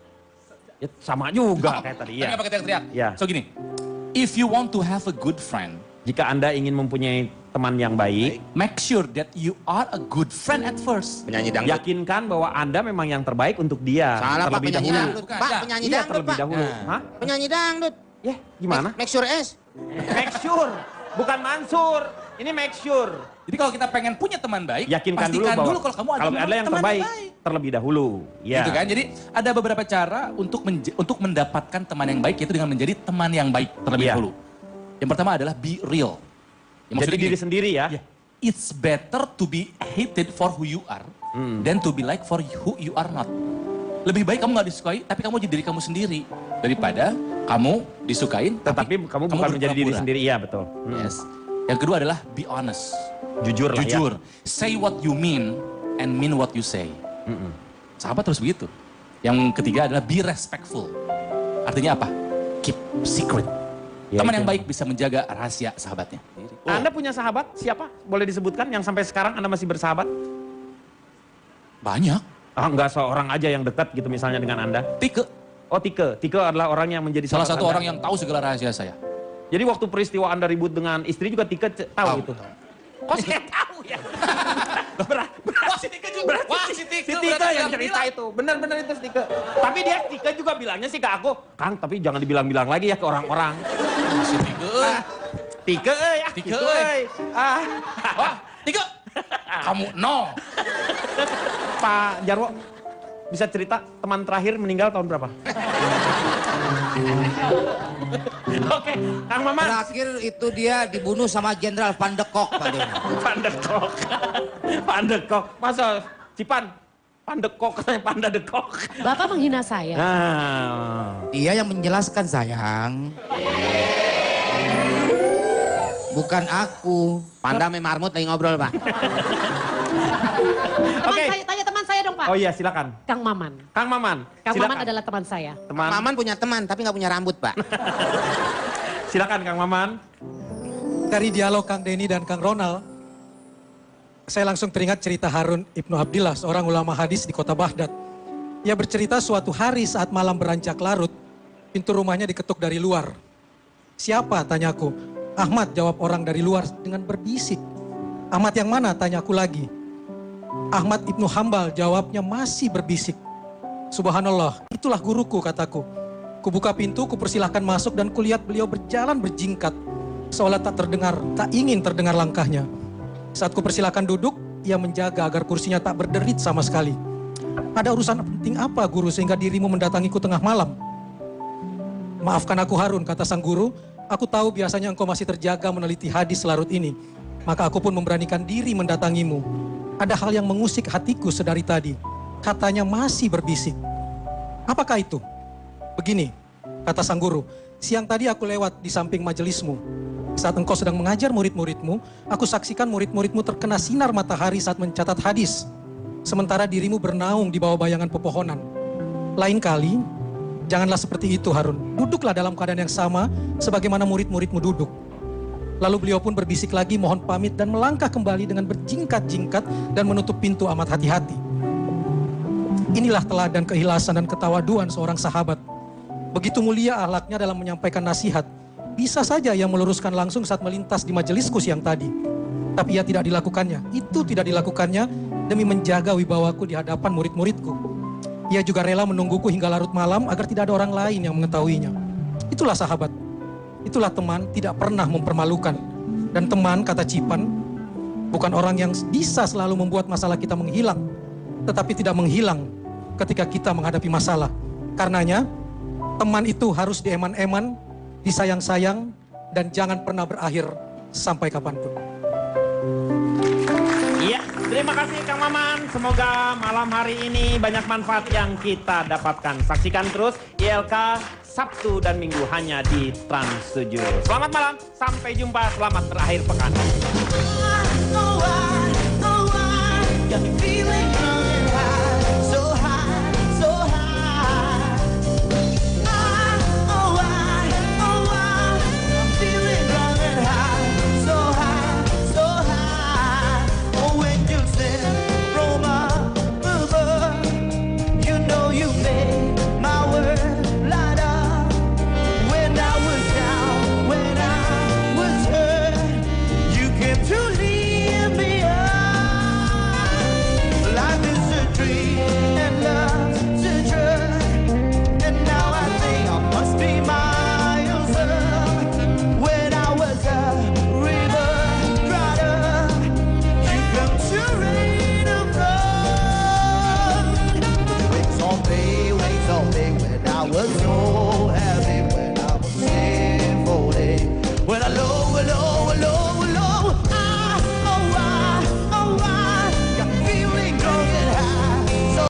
[SPEAKER 1] Ya, sama juga kayak tadi, ya.
[SPEAKER 3] Tadi nggak pakai teriak-teriak.
[SPEAKER 1] Ya.
[SPEAKER 3] So gini, if you want to have a good friend,
[SPEAKER 1] Jika Anda ingin mempunyai teman yang baik,
[SPEAKER 3] make sure that you are a good friend at first.
[SPEAKER 2] Penyanyi dangdut.
[SPEAKER 1] yakinkan bahwa Anda memang yang terbaik untuk dia.
[SPEAKER 2] Salah Pak,
[SPEAKER 1] terlebih
[SPEAKER 2] penyanyi
[SPEAKER 1] dahulu.
[SPEAKER 2] dangdut. Pak, penyanyi
[SPEAKER 1] Iya,
[SPEAKER 2] dangdut
[SPEAKER 1] terlebih
[SPEAKER 2] Pak.
[SPEAKER 1] dahulu. Hah?
[SPEAKER 2] Penyanyi dangdut.
[SPEAKER 1] Ya, gimana?
[SPEAKER 2] Make sure S.
[SPEAKER 1] Make sure, bukan Mansur. Ini make sure.
[SPEAKER 3] Jadi kalau kita pengen punya teman baik,
[SPEAKER 1] Yakinkan dulu
[SPEAKER 3] pastikan
[SPEAKER 1] bahwa
[SPEAKER 3] dulu kalau kamu
[SPEAKER 1] adalah yang
[SPEAKER 3] teman
[SPEAKER 1] terbaik
[SPEAKER 3] baik.
[SPEAKER 1] terlebih dahulu. Ya.
[SPEAKER 3] Gitu kan? Jadi ada beberapa cara untuk mendapatkan teman yang baik, yaitu dengan menjadi teman yang baik terlebih
[SPEAKER 1] Iya.
[SPEAKER 3] dahulu. Yang pertama adalah be real.
[SPEAKER 1] Jadi
[SPEAKER 3] Ya, maksudnya
[SPEAKER 1] diri
[SPEAKER 3] gini,
[SPEAKER 1] sendiri ya.
[SPEAKER 3] ya, it's better to be hated for who you are than to be liked for who you are not. Lebih baik kamu nggak disukai, tapi kamu jadi diri kamu sendiri daripada kamu disukain,
[SPEAKER 1] Tetapi kamu bukan menjadi diri
[SPEAKER 3] berpura-pura.
[SPEAKER 1] sendiri. Iya, betul.
[SPEAKER 3] Yes. Yang kedua adalah be honest.
[SPEAKER 1] Jujur lah ya.
[SPEAKER 3] Jujur. Say what you mean and mean what you say. Sahabat terus begitu. Yang ketiga adalah be respectful. Artinya apa? Keep secret.
[SPEAKER 1] Ya,
[SPEAKER 3] Teman
[SPEAKER 1] itu.
[SPEAKER 3] yang baik bisa menjaga rahasia sahabatnya.
[SPEAKER 1] Anda punya sahabat siapa? Boleh disebutkan yang sampai sekarang Anda masih bersahabat?
[SPEAKER 3] Banyak.
[SPEAKER 1] Ah, enggak seorang aja yang dekat gitu misalnya dengan Anda.
[SPEAKER 3] Tike.
[SPEAKER 1] Oh, Tike. Tike adalah orang yang menjadi
[SPEAKER 3] Salah
[SPEAKER 1] sahabat
[SPEAKER 3] satu
[SPEAKER 1] Anda.
[SPEAKER 3] orang yang tahu segala rahasia saya.
[SPEAKER 1] Jadi waktu peristiwa Anda ribut dengan istri juga Tike tahu itu. Kok saya tahu ya?
[SPEAKER 3] Wah, si Tike juga. Wah, si Tike.
[SPEAKER 1] Si Tike yang cerita itu. Benar-benar itu si Tike. Tapi dia Tike juga bilangnya sih ke aku, Kang, tapi jangan dibilang-bilang lagi ya ke orang-orang.
[SPEAKER 3] Si Tike.
[SPEAKER 1] Tike euy,
[SPEAKER 3] Tike
[SPEAKER 1] gitu,
[SPEAKER 3] euy.
[SPEAKER 1] euy. Ah.
[SPEAKER 3] Wah, Tike. Kamu no.
[SPEAKER 1] Pak Jarwo, bisa cerita teman terakhir meninggal tahun berapa? Oke, Kang Maman.
[SPEAKER 5] Terakhir itu dia dibunuh sama Jenderal Van de Kok, Pak Denny.
[SPEAKER 1] Van de Kok. Van de Kok. Masa Cipan? Van de Kok katanya Panda de Kok.
[SPEAKER 4] Bapak menghina saya.
[SPEAKER 1] Nah.
[SPEAKER 5] Dia yang menjelaskan, sayang. Bukan aku.
[SPEAKER 2] Panda sama marmut lagi ngobrol, Pak.
[SPEAKER 1] Oke.
[SPEAKER 4] Tanya teman saya dong, Pak.
[SPEAKER 1] Oh iya, silakan.
[SPEAKER 4] Kang Maman.
[SPEAKER 1] Kang Maman.
[SPEAKER 4] Kang
[SPEAKER 1] silakan.
[SPEAKER 4] Maman adalah teman saya.
[SPEAKER 1] Teman.
[SPEAKER 2] Maman punya teman, tapi nggak punya rambut, Pak.
[SPEAKER 1] Silakan Kang Maman.
[SPEAKER 6] Dari dialog Kang Denny dan Kang Ronald, saya langsung teringat cerita Harun Ibnu Abdillah, seorang ulama hadis di kota Baghdad. Ia bercerita suatu hari saat malam beranjak larut, pintu rumahnya diketuk dari luar. Siapa? Tanyaku. Ahmad, jawab orang dari luar dengan berbisik. Ahmad yang mana? Tanyaku lagi. Ahmad Ibnu Hambal, jawabnya masih berbisik. Subhanallah, itulah guruku, kataku. Kubuka pintu, kupersilahkan masuk dan kulihat beliau berjalan berjingkat. Seolah tak ingin terdengar langkahnya. Saat kupersilahkan duduk, ia menjaga agar kursinya tak berderit sama sekali. Ada urusan penting apa, guru, sehingga dirimu mendatangiku tengah malam? Maafkan aku Harun, kata sang guru. Aku tahu biasanya engkau masih terjaga meneliti hadis larut ini. Maka aku pun memberanikan diri mendatangimu. Ada hal yang mengusik hatiku sedari tadi. Katanya masih berbisik. Apakah itu? Begini, kata sang guru. Siang tadi aku lewat di samping majelismu. Saat engkau sedang mengajar murid-muridmu, aku saksikan murid-muridmu terkena sinar matahari saat mencatat hadis. Sementara dirimu bernaung di bawah bayangan pepohonan. Lain kali, janganlah seperti itu Harun. Duduklah dalam keadaan yang sama sebagaimana murid-muridmu duduk. Lalu beliau pun berbisik lagi mohon pamit dan melangkah kembali dengan berjingkat-jingkat dan menutup pintu amat hati-hati. Inilah teladan keikhlasan dan ketawaduan seorang sahabat. Begitu mulia akhlaknya dalam menyampaikan nasihat. Bisa saja ia meluruskan langsung saat melintas di majelisku siang tadi. Tapi ia tidak dilakukannya. Itu tidak dilakukannya demi menjaga wibawaku di hadapan murid-muridku. Ia juga rela menungguku hingga larut malam agar tidak ada orang lain yang mengetahuinya. Itulah sahabat. Itulah teman, tidak pernah mempermalukan. Dan teman, kata Cipan, bukan orang yang bisa selalu membuat masalah kita menghilang, tetapi tidak menghilang ketika kita menghadapi masalah. Karenanya, teman itu harus dieman-eman, disayang-sayang, dan jangan pernah berakhir sampai kapanpun.
[SPEAKER 1] Iya, terima kasih Kang Maman. Semoga malam hari ini banyak manfaat yang kita dapatkan. Saksikan terus ILK Sabtu dan Minggu hanya di Trans 7. Selamat malam, sampai jumpa, selamat berakhir pekan.
[SPEAKER 9] Got me feeling